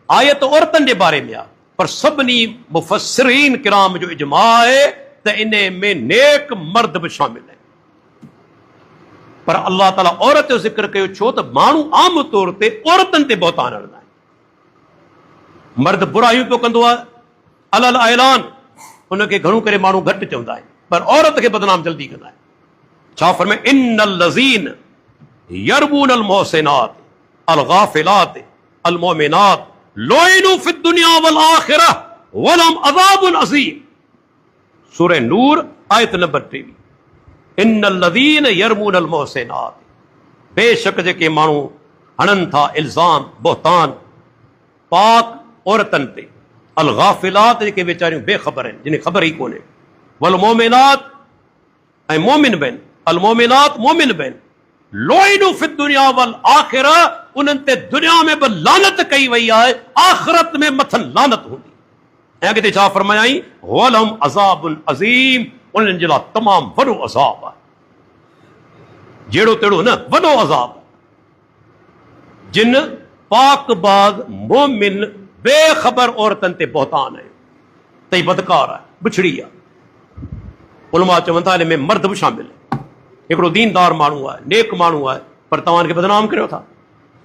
आयत औरतनि जे बारे में आहे, पर सभिनी मुफ़स्सिरीन किराम जो इजमा आहे त इन में नेक मर्द बि शामिल आहिनि। पर अल्लाह ताला औरत जो ज़िक्र कयो छो त माण्हू आम तौर ते औरतनि ते बहतान हणंदा आहिनि। मर्द बुराइयूं पियो कंदो आहे, अलल ऐलान, उनखे घणो करे माण्हू घटि चवंदा आहिनि, पर औरत खे बदनाम जल्दी कंदा आहिनि। छा फरमाए? इन्नल लज़ीन यरबूनल मोहसिनात अल गाफिलात अल मोमिनात लोइनु फिद दुनिया वल आखिरह वलम अज़ाबुन अज़ीम। सूरह नूर आयत नंबर 23। इन्नल लज़ीन यरबूनल मोहसिनात, बेशक जेके माण्हू हणनि था इल्ज़ाम बहतान पाक औरतनि ते, अल गाफिलात, जेके वेचारियूं बेख़बर आहिनि, जिन्हें ख़बर ई कोन्हे, वल मोमिनात, ऐं मोमिन बि आहिनि, अल मोमिनात मोमिन बि आहिनि, लोइनु फिद दुनिया वल आखिरह, उन्हनि ते दुनिया में बि लानत कई वई आहे, आख़िरत में मथनि लानत हूंदी। ऐं अॻिते छा फरमायाई? वलम अज़ाबुन अज़ीम, उन्हनि जे लाइ तमामु वॾो अज़ाब आहे। जहिड़ो तेड़ो न, वॾो अज़ाब। जिन पाकबाज़ मोमिन बेख़बर औरतनि ते बहतान आहे, त ही बदकार आहे, बिछड़ी आहे। उलमा चवनि था हिन में मर्द बि शामिल आहे। हिकिड़ो दीनदार माण्हू आहे, नेक माण्हू आहे, पर तव्हां हिनखे बदनाम करियो था,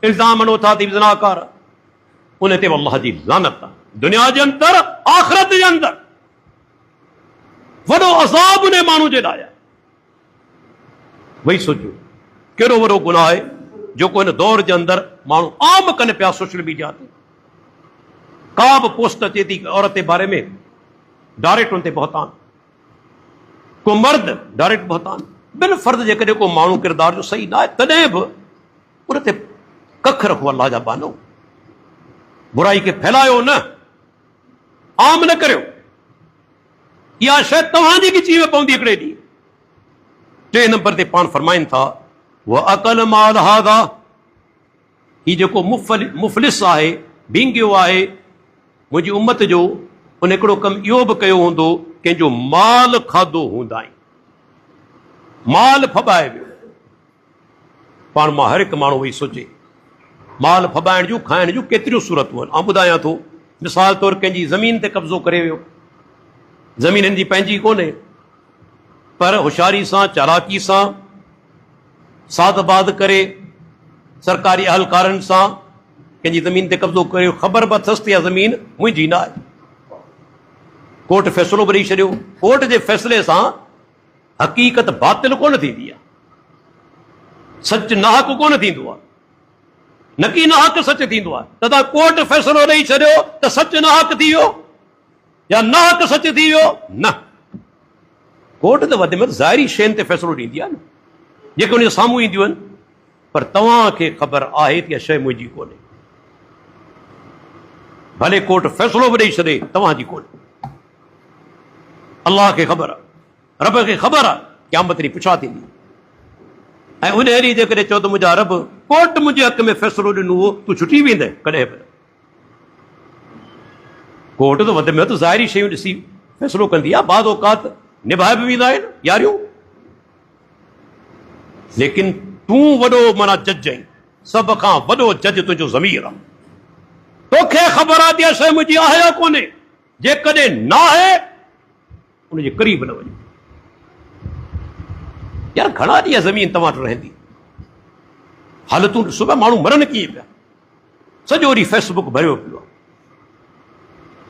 इल्ज़ाम हणो था त ज़नाकार आहे, उन ते अल्लाह जी लानत आहे, दुनिया जे अंदरि आख़िरत जे अंदरि। वॾो अज़ाब उन माण्हू जे लाइ आहे। वही सोचो कहिड़ो वॾो गुनाह आहे जेको हिन दौर जे अंदरि माण्हू आम कनि पिया सोशल मीडिया ते। का बि पोस्ट अचे थी औरत जे बारे में, डायरेक्ट उन ते बहतान, को मर्द डायरेक्ट बहतान, बिन फर्ज़ जेकॾहिं को माण्हू किरदार जो सही न आहे तॾहिं बि उन ते कख रखो अल्लाह जा बानो। बुराई खे फैलायो न, आम न करियो। इहा शइ तव्हांजी गिची में पवंदी हिकिड़े ॾींहुं। 3 नंबर ते पाण फरमाइनि था वह अकल माल हादा, ही जेको मुफ़लिस आहे, भींगियो आहे मुंहिंजी उम्मत जो, उन हिकिड़ो कमु इहो बि कयो हूंदो, कंहिंजो माल खाधो हूंदाई, माल फॿाए वियो। पाण मां हर हिकु माण्हू वेही सोचे माल फॿाइण जूं खाइण जूं केतिरियूं सूरतूं आहिनि। आउं ॿुधायां थो, मिसाल तौर कंहिंजी ज़मीन ते कब्ज़ो करे वियो, ज़मीन हिन जी पंहिंजी कोन्हे, पर होशियारी सां चालाकी सां सादबाद करे सरकारी अहलकारनि सां कंहिंजी ज़मीन ते कब्ज़ो करियो, ख़बर बि अथसि त इहा ज़मीन मुंहिंजी न आहे। कोर्ट फ़ैसिलो बि ॾेई छॾियो। कोर्ट जे फ़ैसिले सां हक़ीक़त बातिल कोन थींदी आहे, सच नाहक कोन थींदो आहे, न की नाहक सच थींदो आहे। त तव्हां कोर्ट फ़ैसिलो ॾेई छॾियो त सच नाहक थी वियो या नाहक सच थी वियो? न, कोर्ट त वधि में वधि ज़ाहिरी शयुनि ते फ़ैसिलो ॾींदी आहे न। जेके उन साम्हूं ईंदियूं आहिनि, पर तव्हांखे ख़बर आहे त इहा शइ मुंहिंजी कोन्हे। भले कोर्ट फ़ैसिलो बि ॾेई छॾे, तव्हांजी कोन्हे। अलाह खे ख़बर आहे, रब खे ख़बर आहे क़यामत ॾींहुं पुछा थींदी। ऐं उन ॾींहुं जेकॾहिं चओ त मुंहिंजा रब कोर्ट मुंहिंजे हक़ में फ़ैसिलो ॾिनो हो, तूं छुटी वेंदे कॾहिं बि। कोर्ट त वधि में वधि ज़ाहिरी शयूं ॾिसी फ़ैसिलो कंदी आहे, बाद औकात निभाए बि वेंदा आहिनि यारियूं, लेकिन तूं वॾो माना जज आहीं, सभ खां वॾो जज तुंहिंजो ज़मीर आहे। तोखे ख़बर आहे त इहा शइ मुंहिंजी आहे या कोन्हे, जेकॾहिं न आहे उनजे क़रीब न वञो। यार घणा ॾींहं ज़मीन तव्हां वटि रहंदी, हालतूं ॾिसो पिया, माण्हू मरनि कीअं पिया, सॼो ॾींहुं फेसबुक भरियो पियो आहे।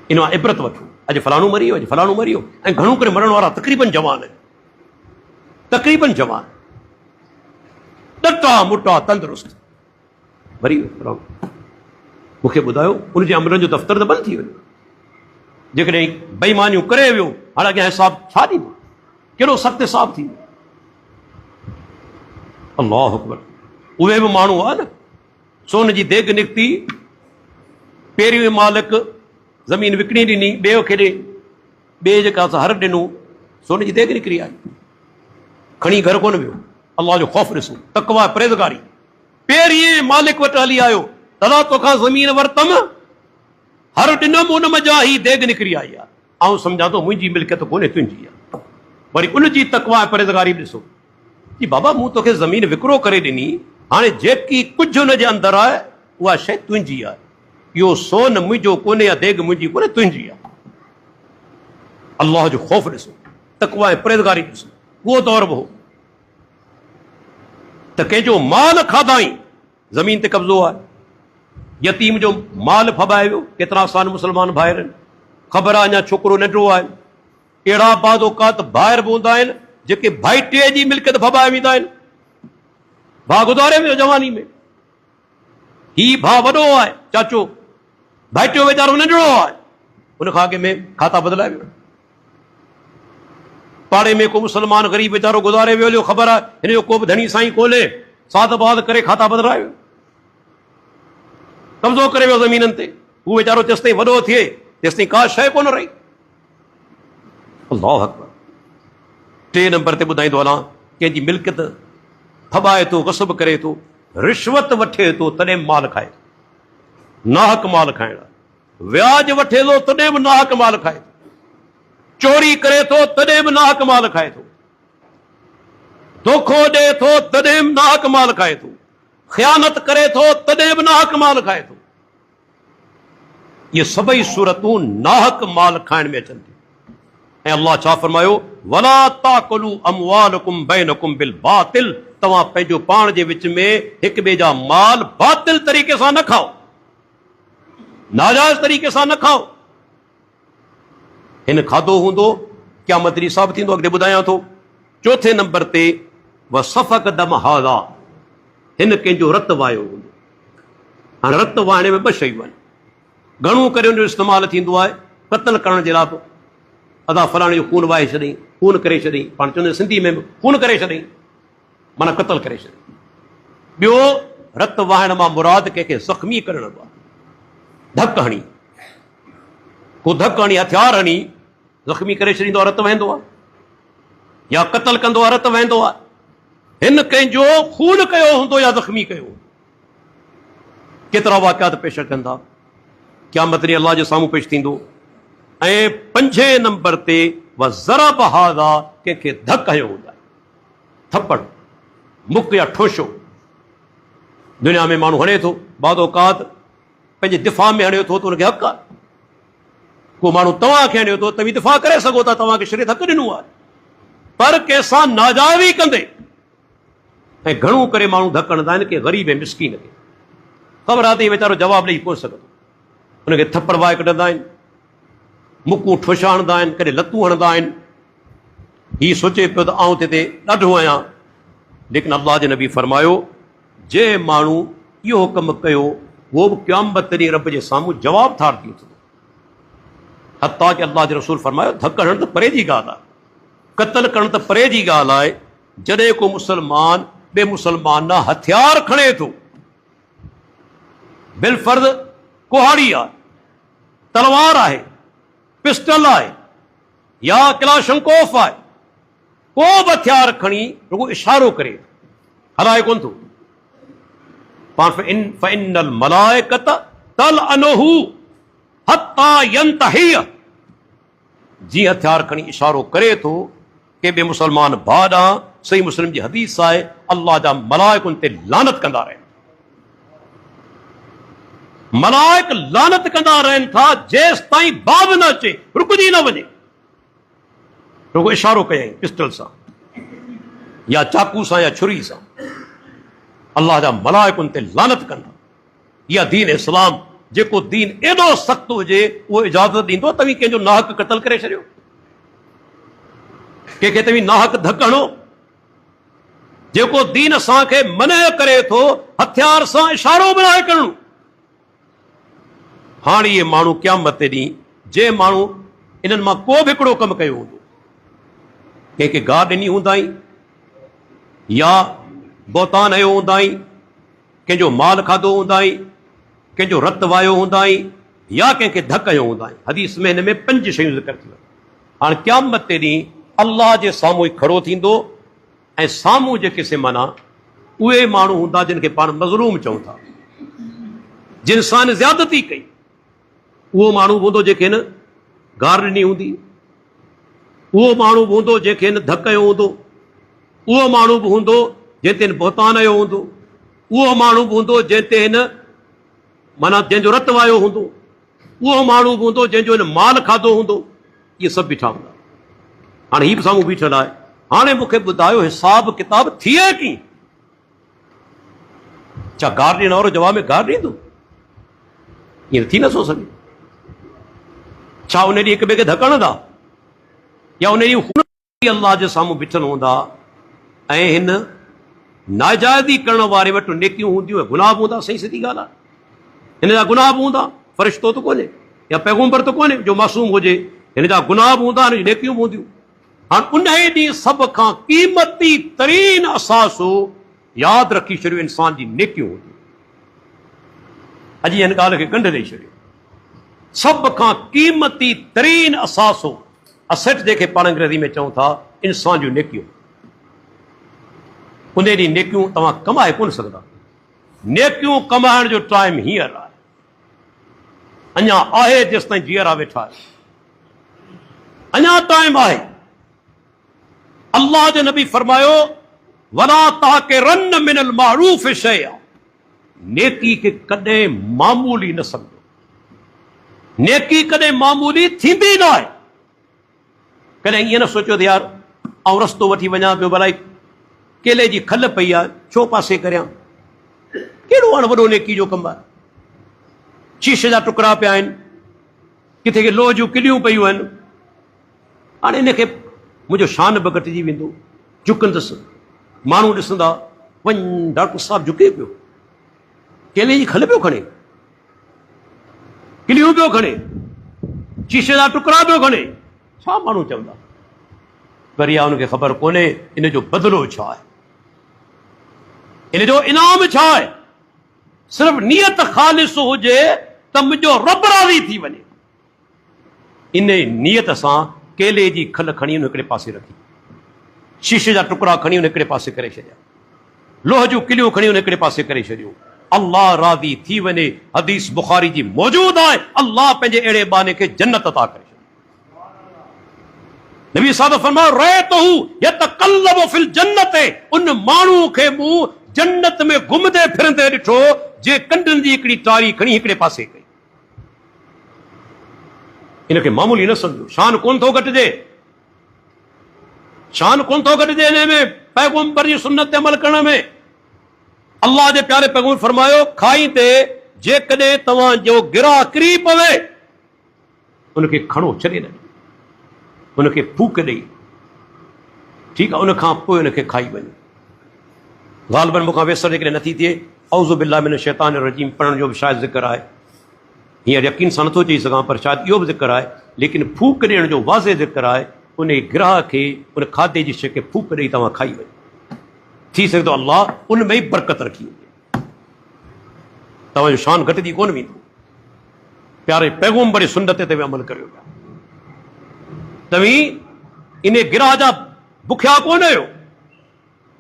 इन मां इबरत वठो, अॼु फलाणो मरी वियो, अॼु फलाणो मरी वियो। ऐं घणो करे मरण वारा तक़रीबन जवान आहिनि, तक़रीबन जवान, टटा मुटा तंदुरुस्त, मरी वियो। मूंखे ॿुधायो उनजे अमरनि जो दफ़्तर त बंदि थी वञो, जेकॾहिं बेईमानियूं करे वियो, हाणे अॻियां हिसाब छा ॾींदो, कहिड़ो सख़्तु हिसाब थींदो। अल्लाह अकबर। उहे बि माण्हू आहे न, सोन जी देग निकिती, पहिरियों मालिक ज़मीन विकिणी ॾिनी, ॿिए खे ॾे, ॿिए जेका हर ॾिनो, सोन जी देग निकिरी आई, खणी घर कोन वियो। अल्लाह जो ख़ौफ़ ॾिसो, तक़वा परहेज़गारी। पहिरीं मालिक वटि हली आयो, दादा तोखां ज़मीन वरितमि, हर ॾिनमि, उन मज़ा ही देग निकिरी आई आहे, आउं सम्झां थो मुंहिंजी मिल्कियत कोन्हे, तुंहिंजी आहे। वरी उनजी तक़वा परहेज़गारी ॾिसो, जी बाबा मूं तोखे ज़मीन विकिरो करे ॾिनी, हाणे जेकी कुझु हुनजे अंदरि आहे उहा शइ तुंहिंजी आहे, इहो सोन मुंहिंजो कोन्हे या देग मुंहिंजी कोन्हे, तुंहिंजी आहे। अल्लाह जो ख़ौफ़ ॾिसो, तक़वा परहेज़गारी ॾिसो। उहो दौर बि हो त कंहिंजो माल खाधाई, ज़मीन ते कब्ज़ो आहे, यतीम जो माल फॿाए वियो। केतिरा आसान मुस्लमान भाइर आहिनि, ख़बर आहे अञा छोकिरो नंढो आहे, अहिड़ा बाद औकात भाइर बि हूंदा आहिनि जेके भाइटे जी मिल्कियत फॿाए वेंदा आहिनि, भाउ गुज़ारे वियो जवानी में, ही भाउ वॾो आहे चाचो, भाइटियो वीचारो नंढड़ो आहे, उनखां अॻे में खाता बदिलाए वियो। पाड़े में को मुस्लमान ग़रीब वीचारो गुज़ारे वियो, ख़बर आहे हिन जो को बि धणी साईं कोन्हे, साद बाद करे खाता बदिलाए वियो, कब्ज़ो करे वियो ज़मीननि ते। हू वीचारो जेसिताईं वॾो थिए तेसिताईं का शइ कोन रही। अल्लाहु अकबर। टे नंबर ते ॿुधाईंदो हलां, कंहिंजी मिल्कियत फॿाए थो, ग़स्ब करे थो, रिश्वत वठे थो तॾहिं माल खाए, नाहक माल खाइण, व्याज वठे थो तॾहिं बि नाहक माल खाए थो, चोरी करे थो तॾहिं बि नाहक माल खाए थो, धोखो ॾे थो तॾहिं बि नाहक माल खाए थो, ख़यानत करे थो तॾहिं बि नाहक माल खाए थो। ये सभई सूरतूं नाहक माल खाइण में अचनि थियूं। ऐं अल्लाह छा फरमायो, वला ताकुलू अमवालकुम बैनकुम बिल बातिल, तव्हां पंहिंजो पाण जे विच में हिक ॿिए जा माल बातिल तरीक़े सां न खाओ, नाजायज़ तरीक़े सां न खाओ। हिन खाधो हूंदो क़यामत ॾींहुं साबित थींदो, अॻिते ॿुधायां थो। चौथे नंबर ते व सफ़क दम हाज़ा, हिन कंहिंजो रत वायो हूंदो। हाणे रत वाइण में ॿ शयूं आहिनि, घणो करे हुनजो इस्तेमालु थींदो आहे क़त्ल करण जे लाइ। अदा फलाणे जो खून वाहे छॾई, खून करे छॾई, पाण चवंदा सिंधी में खून करे छॾई, माना क़त्ल करे छॾई। ॿियो रत वाहण मां मुराद कंहिंखे ज़ख़्मी करण आहे, धक हणी, को धक हणी हथियार हणी ज़ख़्मी करे छॾींदो आहे, रत वहंदो आहे, या क़त्ल कंदो आहे, रत वहंदो आहे। हिन कंहिंजो खून कयो हूंदो या ज़ख़्मी कयो। केतिरा वाक़ियात पेश कंदा, क़यामत ॾींहुं अल्लाह जे साम्हूं पेश थींदो। ऐं पंजे नंबर ते व ज़रब हाज़ा, कंहिंखे धक हयो हूंदा, थप्पड़, मुक या ठोशो। दुनिया में माण्हू हणे थो, बाद औकात पंहिंजे दिफ़ा में हणे थो त हुनखे हक़ आहे। को माण्हू तव्हांखे हणे थो, तव्हां दिफ़ा करे सघो था, तव्हांखे शरीयत हक़ ॾिनो आहे, पर कंहिंसां नाजाइज़ी कंदे। ऐं घणो करे माण्हू धक हणंदा आहिनि कि ग़रीब ऐं मिसकीन खे ख़बर आहे त वीचारो जवाबु ॾेई कोन सघंदो, हुनखे थप्पड़ वाए कढंदा आहिनि, मुकूं ठोशा हणंदा आहिनि, कॾहिं लतूं हणंदा आहिनि। हीउ सोचे पियो त आउं ते ॾाढो आहियां, लेकिन अल्लाह जे नबी फरमायो, जे माण्हू इहो कमु कयो उहो बि क़यामत ॾींहुं रब जे साम्हूं जवाब थार थी उथंदो। हता कि अल्लाह जे रसूल फरमायो, धक हणण त परे जी ॻाल्हि आहे, क़त्ल करणु त परे जी ॻाल्हि आहे। जॾहिं को मुस्लमान बे मुसलमान ना हथियार खणे थो, बिलफर्द कुहाड़ी आहे, तलवार आहे, पिस्टल आहे या क्लाशंकोफ आहे, को बि हथियार खणी रुगो इशारो करे, हलाए कोन थो। पाण फ़इन्नल मलाइकत तलअनुहु हत्ता यंतहिय, जी हथियार खणी इशारो करे थो के बे मुसलमान भाउ ॾांहुं, सही मुस्लिम जी हदीस आहे, अल्लाह जा मलाइक उन ते लानत कंदा रहनि। मलाइक लानत कंदा रहनि था जेसि ताईं बाब न अचे, रुकजी न वञे। रुगो इशारो कयईं पिस्टल सां या चाकू सां या छुरी सां, अल्लाह जा मलाइक उन ते लानत कंदा। इहा दीन इस्लाम जेको दीन एॾो सख़्तु हुजे उहो इजाज़त ॾींदो तव्हीं कंहिंजो नाहक क़तल करे छॾियो, कंहिंखे तव्हीं नाहक धक हणो। जेको दीन असांखे मने करे थो हथियार सां इशारो बनाए करणो। हाणे इहे माण्हू क़यामत ते ॾींहुं जे माण्हू इन्हनि मां को बि हिकिड़ो कमु कयो हूंदो, कंहिंखे गाह ॾिनी हूंदाई या बोतान हयो हूंदाई, कंहिंजो माल खाधो हूंदाई, कंहिंजो रत वायो हूंदाई या कंहिंखे धक हयो हूंदाई। हदीस में हिन में 5 शयूं ज़िक्र थियूं। हाणे क़यामत ते ॾींहुं अल्लाह जे साम्हूं ई खड़ो थींदो ऐं साम्हूं जेके से माना उहे माण्हू हूंदा जिन खे पाण मज़लूम चऊं था, जिन सां ज़्यादती कई, उहो माण्हू हूंदो जंहिंखे न गार ॾिनी हूंदी, उहो माण्हू बि हूंदो जंहिंखे न धक हयो हूंदो, उहो माण्हू बि हूंदो जंहिं ते बोतान हयो हूंदो, उहो माण्हू बि हूंदो जंहिं ते हिन माना जंहिंजो रत वायो हूंदो, उहो माण्हू बि हूंदो जंहिंजो हिन माल खाधो हूंदो। इहे सभु बीठा हूंदा। हाणे हीउ बि साम्हूं बीठल आहे। हाणे मूंखे ॿुधायो हिसाब किताब थिए कीअं? छा गार ॾियण वारो जवाब में गार ॾींदो? ईअं थी नथो सघे। छा उन ॾींहुं हिक ॿिए खे धक हणंदा या उन ॾींहुं अल्लाह जे साम्हूं बीठल हूंदा ऐं हिन नाजाइज़ी करण वारे वटि नेकियूं हूंदियूं ऐं गुनाह बि हूंदा? सही सिधी ॻाल्हि आहे। हिन जा गुनाह बि हूंदा, फ़रिश्तो त कोन्हे या पैगम्बर त कोन्हे जो मासूम हुजे, हिन जा गुनाह बि हूंदा, हिन जी नेकियूं बि हूंदियूं। हाणे उन ॾींहुं सभ खां क़ीमती तरीन असासो यादि रखी छॾियो इंसान जी नेकियूं हूंदियूं। अॼु हिन ॻाल्हि खे गंढ ॾेई छॾियो। सभ खां क़ीमती तरीन असासो, असेट जंहिंखे पाण अंग्रेज़ी में चऊं था, इंसान जूं नेकियूं। उन ॾींहुं नेकियूं तव्हां कमाए कोन सघंदा। नेकियूं कमाइण जो टाइम हींअर आहे, अञा आहे जेसि ताईं जीअरा वेठा आहे, अञा टाइम आहे। अल्लाह जो नबी फरमायो वला ताकिरन मिनल मारूफ शैआ, नेकी खे कॾहिं मामूली न सम्झो। नेकी कॾहिं मामूली थींदी न आहे। कॾहिं ईअं न सोचियो त यार आउं रस्तो वठी वञा पियो, भला केले जी खल पई आहे, छो पासे करियां? कहिड़ो हाणे वॾो नेकी जो कमु आहे? शीशे जा टुकड़ा पिया आहिनि, किथे के लोह जूं किलियूं पयूं आहिनि। हाणे इनखे मुंहिंजो शान बि घटिजी वेंदो, झुकंदुसि, माण्हू ॾिसंदा, वञ डॉक्टर साहब झुके पियो, केले जी खल पियो खणे, किलियूं पियो खणे, शीशे जा टुकड़ा पियो खणे, छा माण्हू चवंदा? पर इहा हुनखे ख़बर कोन्हे इन जो बदिलो छा आहे, इन जो इनाम छा आहे। सिर्फ़ नियत ख़ालिस हुजे त मुंहिंजो रब राज़ी थी वञे। इन नियत सां केले जी खल खणी हुन हिकिड़े पासे रखी, शीशे जा टुकड़ा खणी हुन हिकिड़े पासे करे छॾिया, लोह जूं किलियूं खणी हुन हिकिड़े पासे करे छॾियो। अल्लाह राज़ी थी वञे। हदीस बुखारी जी मौजूद आहे, अल्लाह पंहिंजे अहिड़े बाने खे जन्नत अता करे छॾियो। नबी साहब फरमायो रअयतहु यतक़ल्लबु फिल जन्नत, उन माण्हू खे मूं जन्नत में घुमंदे फिरंदे ॾिठो जे कंडनि जी हिकिड़ी टारी खणी हिकिड़े पासे कई। इनखे मामूली न सम्झो। शान कोन थो घटिजे, शान कोन थो घटिजे हिन में, पैगम्बर जी सुन्नत ते अमल करण में। अल्लाह जे प्यारे पैगम्बर फरमायो खाईंदे जेकॾहिं तव्हांजो गिराह किरी पवे उनखे खणो छॾे न, उनखे फूक ॾेई, ठीकु आहे, उनखां पोइ उनखे खाई वञो। ग़ालिबन मूंखां वेसर जेकॾहिं नथी थिए औज़ु बिल्लाहि मिनश शैतानिर रजीम पढ़ण जो बि शायदि ज़िक्र आहे। हींअर यकीन सां नथो चई सघां, पर शायदि इहो बि ज़िक्र आहे, लेकिन फूक ॾियण जो वाज़े ज़िक्र आहे। उन गिराह खे, उन खाधे जी शइ खे फूक ॾेई तव्हां खाई वञो। थी सघे थो अल्लाह उन में ई बरकत रखी हुजे, तव्हांजो शान घटिजी कोन वेंदो। प्यारे पैगंबर सुन्नत ते अमल करियो पिया, तव्हीं इन गिराह जा बुखिया कोन आहियो,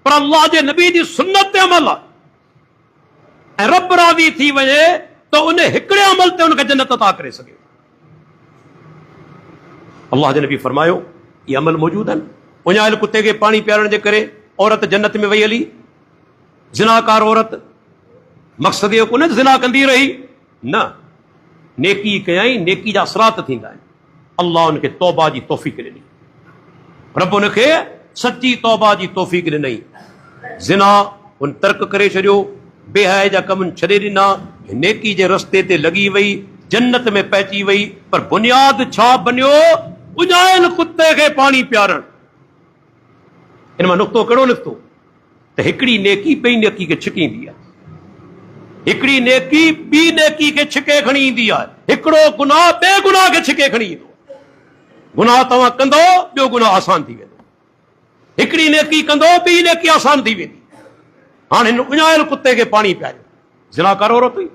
पर अल्लाह जे नबी जी सुन्नत ते अमल आहे ऐं रब राज़ी थी वञे त उन हिकिड़े अमल ते उनखे जन्नत अता करे सघे। अल्लाह जे नबी फरमायो ये अमल मौजूद आहिनि। उञायल कुत्ते खे पाणी पीआरण जे करे औरत जन्नत में वही हली, ज़िनाकार औरत, मक़सद इहो कोन्हे ज़िना कंदी रही, न, नेकी कयई, नेकी जा असरात थींदा आहिनि। अल्लाह उनखे तौबा जी तौफ़ीक़ ॾिनी, रब उनखे सची तौबा जी तौफ़ीक़ ॾिनई। ज़िना उन तर्क करे छॾियो, बेहया जा कम छॾे ॾिना, नेकी जे रस्ते ते लॻी वई, जन्नत में पहुची वई, पर बुनियाद छा बनियो? उञायल कुत्ते खे पाणी पीआरण। इन मां नुक़्तो कहिड़ो निकितो त हिकिड़ी नेकी ॿई नेकी खे छिकींदी आहे, हिकिड़ी नेकी ॿी नेकी खे छिके खणी ईंदी आहे, हिकिड़ो गुनाह ॿिए गुनाह खे छिके खणी ईंदो। गुनाह तव्हां कंदो, ॿियो गुनाह आसान थी वेंदो, हिकिड़ी नेकी कंदो, ॿी नेकी आसान थी वेंदी। हाणे हिन उञायल कुत्ते खे पाणी पीआरियो, ज़िनाकार औरत हुई,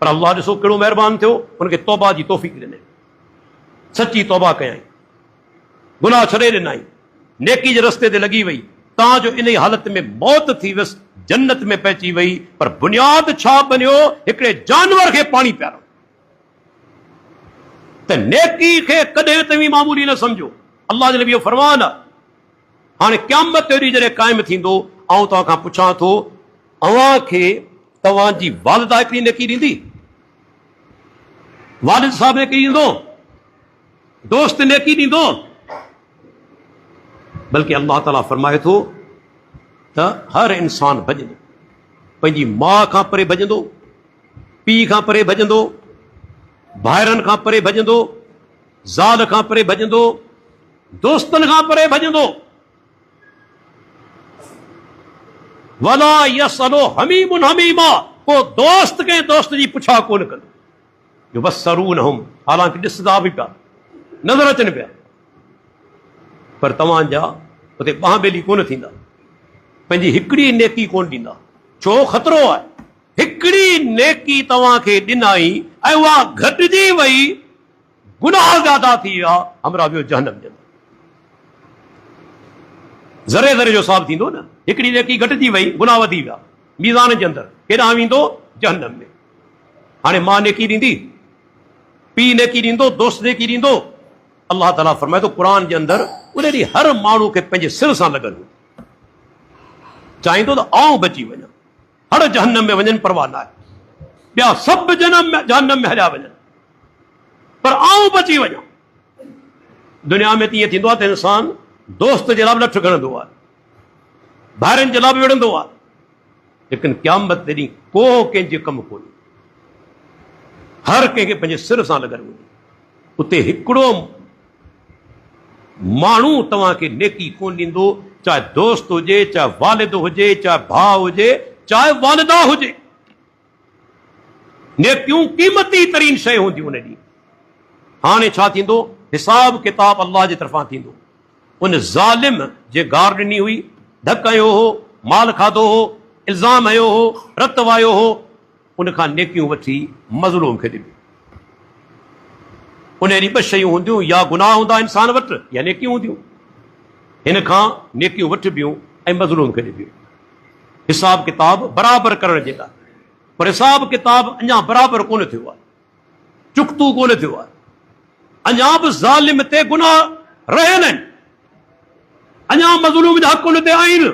पर अल्लाह ॾिसो कहिड़ो महिरबान थियो, उनखे तौबा जी तौफ़ीक़ ॾिनई, सची तौबा कयई, गुनाह छॾे ॾिनई, नेकी जे रस्ते ते लॻी वई। तव्हांजो इन ई हालत में मौत थी वियसि, जन्नत में पहुची वई, पर बुनियाद छा बनियो? हिकिड़े जानवर खे पाणी पीआरो। त नेकी खे कॾहिं तव्हीं मामूली न सम्झो, अल्लाह जे नबी जो फरमान आहे। हाणे क़यामत जो ॾींहुं जॾहिं क़ाइमु थींदो, आउं तव्हां खां पुछां थो, अव्हां खे तव्हांजी वालिदा हिकिड़ी नेकी ॾींदी? वालिद साहब नेकी ॾींदो? दोस्त नेकी ॾींदो? बल्कि अल्लाह ताला फरमाए थो त हर इंसान भॼंदो, पंहिंजी माउ खां परे भॼंदो, पीउ खां परे भॼंदो, भाइरनि खां परे भॼंदो, ज़ाल खां परे भॼंदो, दोस्तनि खां परे भॼंदो। वला यसअलु हमीमुन हमीमा, को दोस्त कंहिं दोस्त जी पुछा कोन कंदो। युबस्सरूनहुम, हालांकि ॾिसंदा बि पिया, नज़र अचनि पिया, पर तव्हांजा उते ॿाह ॿेली कोन थींदा, पंहिंजी हिकिड़ी नेकी कोन ॾींदा। छो? ख़तरो आहे, हिकिड़ी नेकी तव्हांखे ॾिनाई ऐं उहा घटिजी वई, गुनाह ज़्यादा थी विया, हमरा वियो जहन्नम जे अंदरि। ज़रे ज़रे जो हिसाब थींदो न, हिकिड़ी नेकी घटिजी वई, गुनाह वधी विया, मीज़ान जे अंदरि केॾांहुं वेंदो? जहन्नम में। हाणे मां नेकी ॾींदी, पीउ नेकी ॾींदो, दोस्त नेकी ॾींदो? अल्लाह ताला फरमाए थो क़ुरान जे अंदरि, उन ॾींहुं हर माण्हू खे पंहिंजे सिर सां लॻल हो, चाहींदो त आऊं बची वञा, हर जहन्नम में वञनि परवाह न आहे, ॿिया सभु जहन्नम में हलिया वञनि, पर आऊं बची वञा। दुनिया में त ईअं थींदो आहे त इंसान दोस्त जे लाइ बि लठ खणंदो आहे, भाइरनि जे लाइ बि विढ़ंदो आहे, लेकिन क़यामत ॾींहुं को कंहिंजे कमु कोन्हे, हर कंहिंखे पंहिंजे सिर सां लॻल हूंदी। उते हिकिड़ो माण्हू तव्हांखे नेकी कोन ॾींदो, चाहे दोस्त हुजे, चाहे वालिद हुजे, चाहे भाउ हुजे, चाहे वालिदा हुजे। नेकियूं क़ीमती तरीन शइ हूंदियूं उन ॾींहुं। हाणे छा थींदो? हिसाब किताब अल्लाह जे तरफ़ां थींदो। उन ज़ालिम जे गार ॾिनी हुई, धक हयो हो, माल खाधो हो, इल्ज़ाम हयो हो, रत वायो हो, उनखां नेकियूं वठी मज़लूम खे ॾिनी। उन ॾींहुं ॿ शयूं हूंदियूं, या गुनाह हूंदा इंसान वटि, या नेकियूं हूंदियूं। हिन खां नेकियूं वठबियूं ऐं मज़लूम खे ॾिबियूं, हिसाब किताब बराबरि करण जे लाइ। पर हिसाब किताब अञा बराबरि कोन थियो आहे, चुक्तू कोन थियो आहे, अञा बि ज़ालिम ते गुनाह रहियल आहिनि, अञा मज़लूम जा हक़ उन ते आहिनि।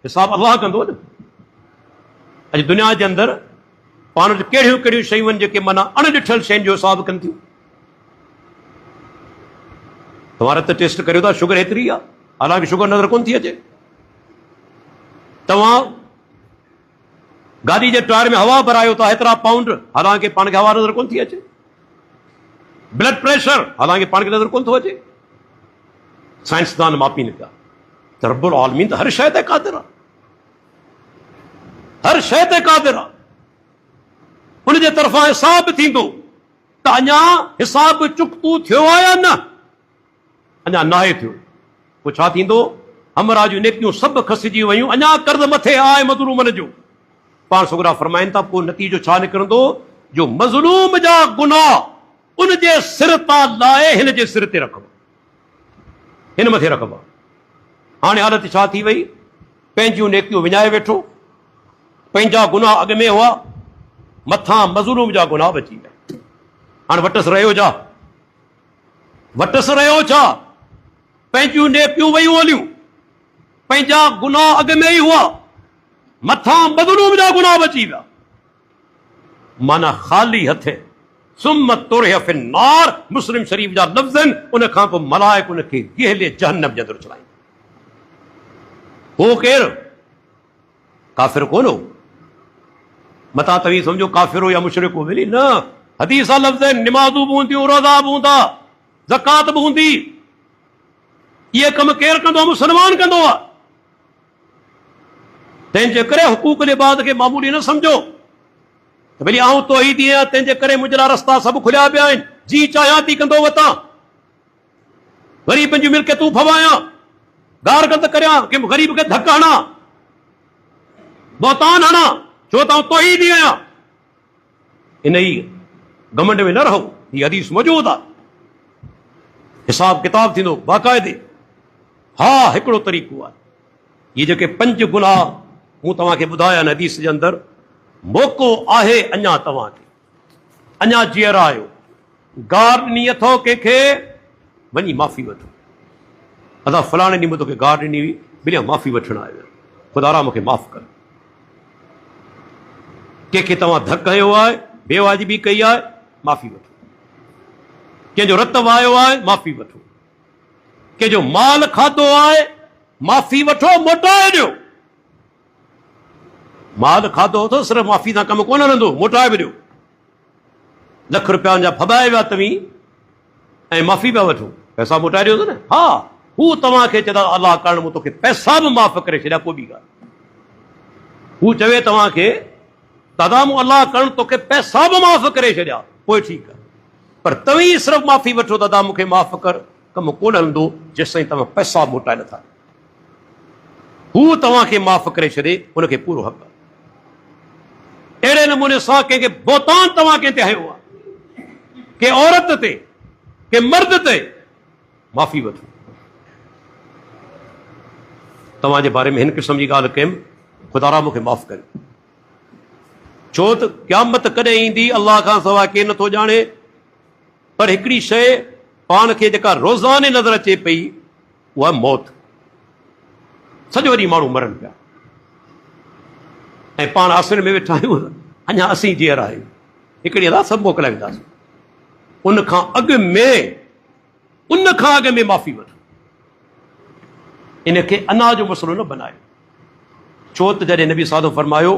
हिसाब अल्लाह कंदो न। अॼु दुनिया जे अंदरि पाण वटि कहिड़ियूं कहिड़ियूं शयूं आहिनि जेके माना अणॾिठल शयुनि जो हिसाब कनि थियूं। तव्हां रत टेस्ट करियो था, शुगर हेतिरी आहे, हालांकि शुगर नज़र कोन थी अचे। तव्हां गाॾी जे टायर में हवा भरायो था, हेतिरा पाउंड, हालांकि पाण खे हवा नज़र कोन थी अचे। ब्लड प्रेशर, हालांकि पाण खे नज़र कोन थो अचे। साइंसदान मापीनि पिया त रब्बुल आलमीन त हर शइ ते क़ादिर आहे, हर शइ ते क़ादिर आहे। उन जे तरफ़ां हिसाब थींदो त अञा हिसाब चुक्तू थियो आहे या न? अञा नाहे थियो। पोइ छा थींदो? हमरा जूं नेकियूं सभु खसिजी वयूं, अञा कर्ज़ मथे आहे मज़लूमन जो। पाण सुगरा फरमाइनि था, पोइ नतीजो छा निकिरंदो, जो मज़लूम जा गुनाह उन जे सिर तां लाहे हिन जे सिर ते रखबा, हिन मथे रखबा। हाणे हालत छा थी वई, पंहिंजियूं नेकियूं विञाए वेठो, पंहिंजा गुनाह अॻ में हुआ, मथां मज़लूम जा गुनाह बची विया। हाणे वटस रहियो छा, वटस रहियो छा? पंहिंजियूं नेकियूं वयूं हलियूं, पंहिंजा गुनाह अॻ में ई हुआ, मथां मज़लूम जा गुनाह बची विया। माना ख़ाली हथे सुम्म तुरह फिन्नार, मुस्लिम शरीफ़ जा लफ़्ज़ आहिनि। उन खां पोइ मलाइक उनखे गहले जहन्नम जे अंदरि चलाईंदा। हो केरु? काफ़िर कोन हो, मता तव्हीं सम्झो काफ़िर हो या मुशरिक हो, मिली न। हदीस लफ़्ज़ आहिनि, निमाज़ूं बि हूंदियूं, रोज़ा बि हूंदा, ज़कात बि हूंदी। इहे कम केरु कंदो? मुस्लमान कंदो आहे। तंहिंजे करे हुकूक लिबाद खे मामूली न सम्झो त भली आऊं तौहीदी आहियां, तंहिंजे करे मुंहिंजा रस्ता सभु खुलिया पिया आहिनि, जी चाहियां थी कंदो वतां, ग़रीब जी मिल्कियतूं फवायां, गार गंद करियां, कि ग़रीब खे धक हणां, बोतान हणां, छो त आऊं तौहीदी आहियां। इन ई घमंड में न रहो, हीअ हदीस मौजूद आहे, हिसाब किताब थींदो बाक़ाइदे। हा, हिकिड़ो तरीक़ो आहे, ये जेके 5 गुनाह मूं तव्हांखे ॿुधाया न हदीस जे अंदरि, मौक़ो आहे अञा तव्हांखे, अञा जीअर आहियो, गार ॾिनी अथव कंहिंखे, वञी माफ़ी वठो। अदा फलाणे ॾींहुं तोखे गार ॾिनी हुई, बिना माफ़ी वठण आयो, ख़ुदा मूंखे माफ़ कर। कंहिंखे तव्हां धक हयो आहे, बेवाजिबी कई आहे, माफ़ी वठो। कंहिंजो रत वायो आहे, माफ़ी वठो। कंहिंजो माल खाधो आहे, माफ़ी वठो, मोटाए ॾियो। माल खाधो अथव, सिर्फ़ु माफ़ी सां कमु कोन हलंदो, मोटाए बि ॾियो। लख रुपया जा फबाए विया तव्हीं ऐं माफ़ी पिया वठो, पैसा मोटाए ॾियो न। हा, हू तव्हांखे चवंदा अलाह करण मूं तोखे पैसा बि माफ़ करे छॾिया, को बि ॻाल्हि। हू चवे तव्हांखे दादा मूं अलाह करण तोखे पैसा बि माफ़ करे छॾिया, पोइ ठीकु आहे, पर तव्हीं सिर्फ़ु माफ़ी वठो, दादा मूंखे माफ़ कर, कमु कोन हलंदो जेसिताईं तव्हां पैसा मोटाए नथा। हू तव्हांखे माफ़ करे छॾे, हुनखे पूरो हक़ आहे। अहिड़े नमूने सां कंहिंखे बोतान तव्हां कंहिं ते हयो आहे, के औरत ते, के मर्द ते, माफ़ी वठो। तव्हांजे बारे में हिन क़िस्म जी ॻाल्हि कयमि, ख़ुदा मूंखे माफ़ करे, छो त क़यामत कॾहिं ईंदी अलाह खां सवाइ केरु नथो ॼाणे। पर हिकिड़ी शइ पाण खे जेका रोज़ाने नज़र अचे पई, उहा मौत। सॼो ॾींहुं माण्हू मरनि पिया ऐं पाण आसिन में वेठा आहियूं, अञा असीं जीअर आहियूं। हिकिड़ी अदा सभु मोकिलाईंदासीं, उन खां अॻु में माफ़ी वठो। इनखे अना जो मसलो न बनायो, छो त जॾहिं नबी साधो फरमायो,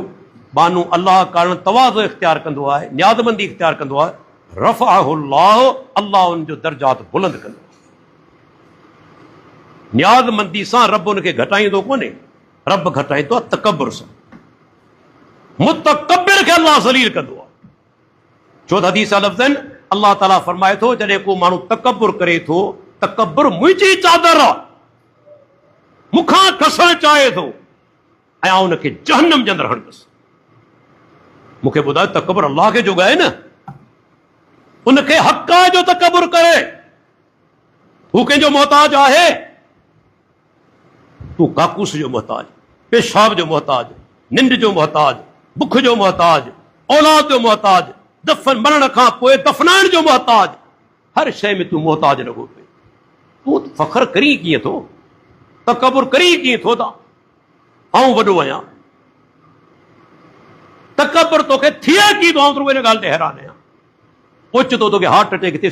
बानू अलाह कारण तवाज़ो इख्तियार कंदो आहे, नियाज़मंदी इख्तियार कंदो आहे, रफ़अहुल्लाह, अलाह उनजो दर्जात बुलंद कंदो। नियाज़मंदी सां रब उनखे घटाईंदो कोन्हे, रब घटाईंदो आहे तकब्बुर सां। मुतकब्बिर खे अलाह ज़लील कंदो आहे, छो त हदीस लफ़्ज़ आहिनि, अलाह ताला फरमाए थो, जॾहिं को माण्हू तकब्बुर करे थो, तकब्बुर मुंहिंजी चादर आहे, मूंखां खसणु चाहे थो ऐं आउं उनखे जहन्नम जे अंदरि हणंदुसि। मूंखे ॿुधायो, तकब्बुर अलाह खे जोॻ आहे न, उनखे हक़ आहे जो तकब्बुर करे। हू कंहिंजो मोहताज आहे? तूं काकूस जो मोहताज, पेशाब जो मोहताज, निंड जो मोहताज, बुख जो मोहताज, औलाद जो मोहताज, दफ़न मरण खां पोइ दफ़नाइण जो मोहताज, हर शइ में तूं मोहताज लॻो पियो। तूं फ़ख्र करी कीअं थो, तकब्बुर करी कीअं थो त आऊं वॾो आहियां? तकब्बुर तोखे थिए कीअं थो? आऊं तुर इन ॻाल्हि ते हैरान आहियां। ओचितो तोखे हार्ट अटैक थिए,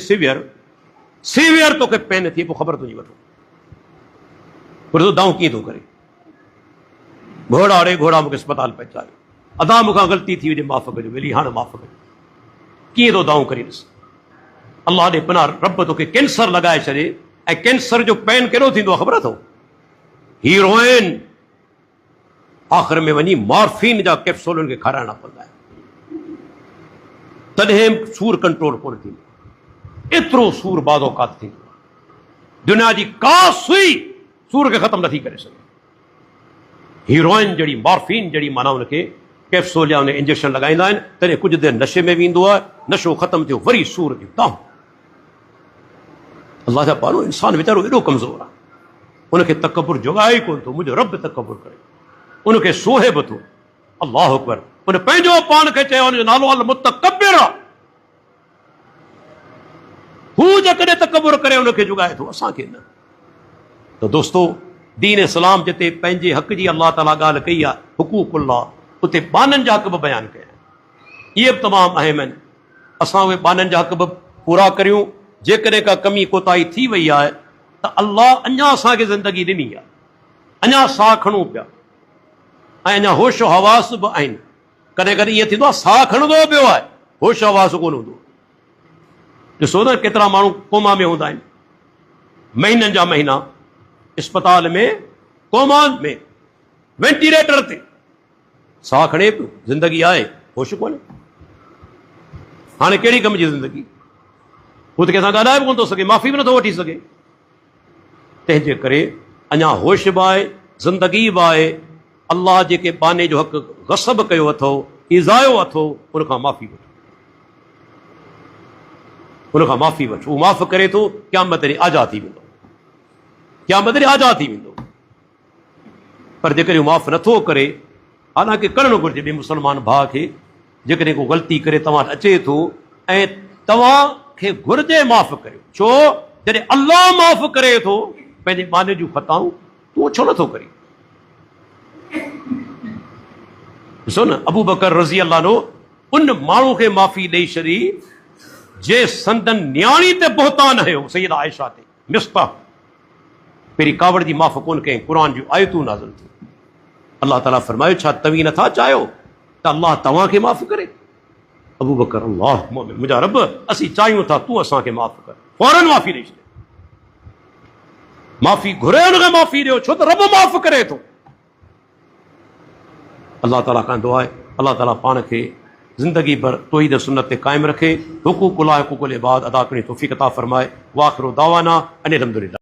सीवियर तोखे पेन थिए, पोइ ख़बर तुंहिंजी वठो, पर तूं दाऊं कीअं थो करे? घोड़ा अड़े घोड़ा मूंखे अस्पताल पहुचायो, अदा मूंखां ग़लती थी वई, माफ़ कजो, वेली हाणे माफ़ कजो। कीअं थो दाऊं करे ॾिस? अलाह ॾे पनाह, रब तोखे कैंसर लॻाए छॾे, ऐं कैंसर जो पेन कहिड़ो थींदो आहे ख़बर अथव? हीरोइन। आख़िर में वञी मॉर्फिन जा कैप्सूल खे खाराइणा पवंदा आहिनि, तॾहिं सूर कंट्रोल कोन थींदो। एतिरो सूर बाज़ औक़ात थींदो आहे, दुनिया जी का सुई सूर खे ख़तमु नथी करे सघे। हीरोइन जड़ी मॉर्फिन जड़ी माना उनके कैप्सूल या उन इंजेक्शन लगाईंदा आहिनि तॾहिं कुझु देरि नशे में वेंदो आहे, नशो ख़त्म थियो वरी सूर जो ताम। अल्लाह जा पानो इंसान वीचारो एॾो कमज़ोर आहे, उनखे तकबुर जोगाए ई कोन थो, मुंहिंजो रब तकबुर करे, उनखे सोहे बि थो। अल्लाह अकबर, उन पंहिंजो पाण खे चयो उनजो नालो अल मुतकब्बिर आहे। हू जेकॾहिं तकबुर करे उनखे जुगाए थो, असांखे न। त दोस्तो, दीन इस्लाम जिते पंहिंजे हक़ जी अल्लाह ताला ॻाल्हि कई आहे, हुकूकुल्लाह, उते बाननि जा हक़ बि बयानु कया आहिनि। इहे बि तमामु अहम आहिनि। असां उहे बाननि जा हक़ बि पूरा करियूं। जेकॾहिं का कमी कोताही थी वई आहे त अल्लाह अञा असांखे ज़िंदगी ॾिनी आहे, अञा साह खणूं पिया ऐं अञा होश हवास बि आहिनि। कॾहिं कॾहिं ईअं थींदो आहे साह खणंदो पियो आहे, होश हवास कोन हूंदो। ॾिसो न केतिरा माण्हू कोमा में हूंदा आहिनि, महीननि जा महीना अस्पताल में, कोमा में, वेंटिलेटर ते, साह खणे पियो, ज़िंदगी आहे, होश कोन्हे। हाणे कहिड़ी कम जी ज़िंदगी? हू त कंहिंसां ॻाल्हाए बि कोन थो सघे, माफ़ी बि नथो वठी सघे। तंहिंजे करे अञा होश बि आहे, ज़िंदगी बि आहे। अल्लाह जेके बाने जो हक़ ग़सब कयो अथो, इज़ायो अथो, उनखां माफ़ी वठो, उनखां माफ़ी वठो। उहो माफ़ करे थो, क़यामत ॾींहुं आज़ादु थी वेंदो, क़यामत ॾींहुं आज़ादु थी वेंदो। पर जेकॾहिं उहो माफ़ नथो करे, हालांकि करणु घुरिजे ॿिए मुस्लमान भाउ खे, जेकॾहिं को ग़लती करे तव्हां अचे थो ऐं तव्हांखे घुरिजे माफ़ करियो। छो? जॾहिं अल्लाह माफ़ करे थो पंहिंजे बाने जूं ख़ताऊं, तूं छो नथो करी? ॾिसो न, अबू बकर रज़ी अल्लाह अनो उन माण्हू खे माफ़ी ॾेई छॾी जे संदन न्याणी ते बहतान हयो, सैयदा आयशा ते, मिस्ताह। पहिरीं कावड़ जी माफ़ कोन कयईं, क़ुर जूं आयतूं नाज़िल थियूं। अल्लाह ताला फरमायो, छा तव्हीं नथा चाहियो त अल्लाह तव्हांखे माफ़ करे? अबू बकर, अल्लाह मोमिन, मुंहिंजा रब, असीं चाहियूं था तूं असांखे माफ़ कर। फौरन माफ़ी ॾेई छॾे, माफ़ी घुरे, हुनखे माफ़ी ॾियो, छो त रब माफ़ करे थो। अल्लाह ताला खां दुआ आहे, अल्लाह ताला पाण खे ज़िंदगी भर तौहीद सुन्नत ते क़ाइमु रखे, हुकूकुल्लाह हुकूकुल इबाद अदा करण जी तौफ़ीक़ अता फ़रमाए। वाखिरु दावाना अनिल हम्दुलिल्लाह।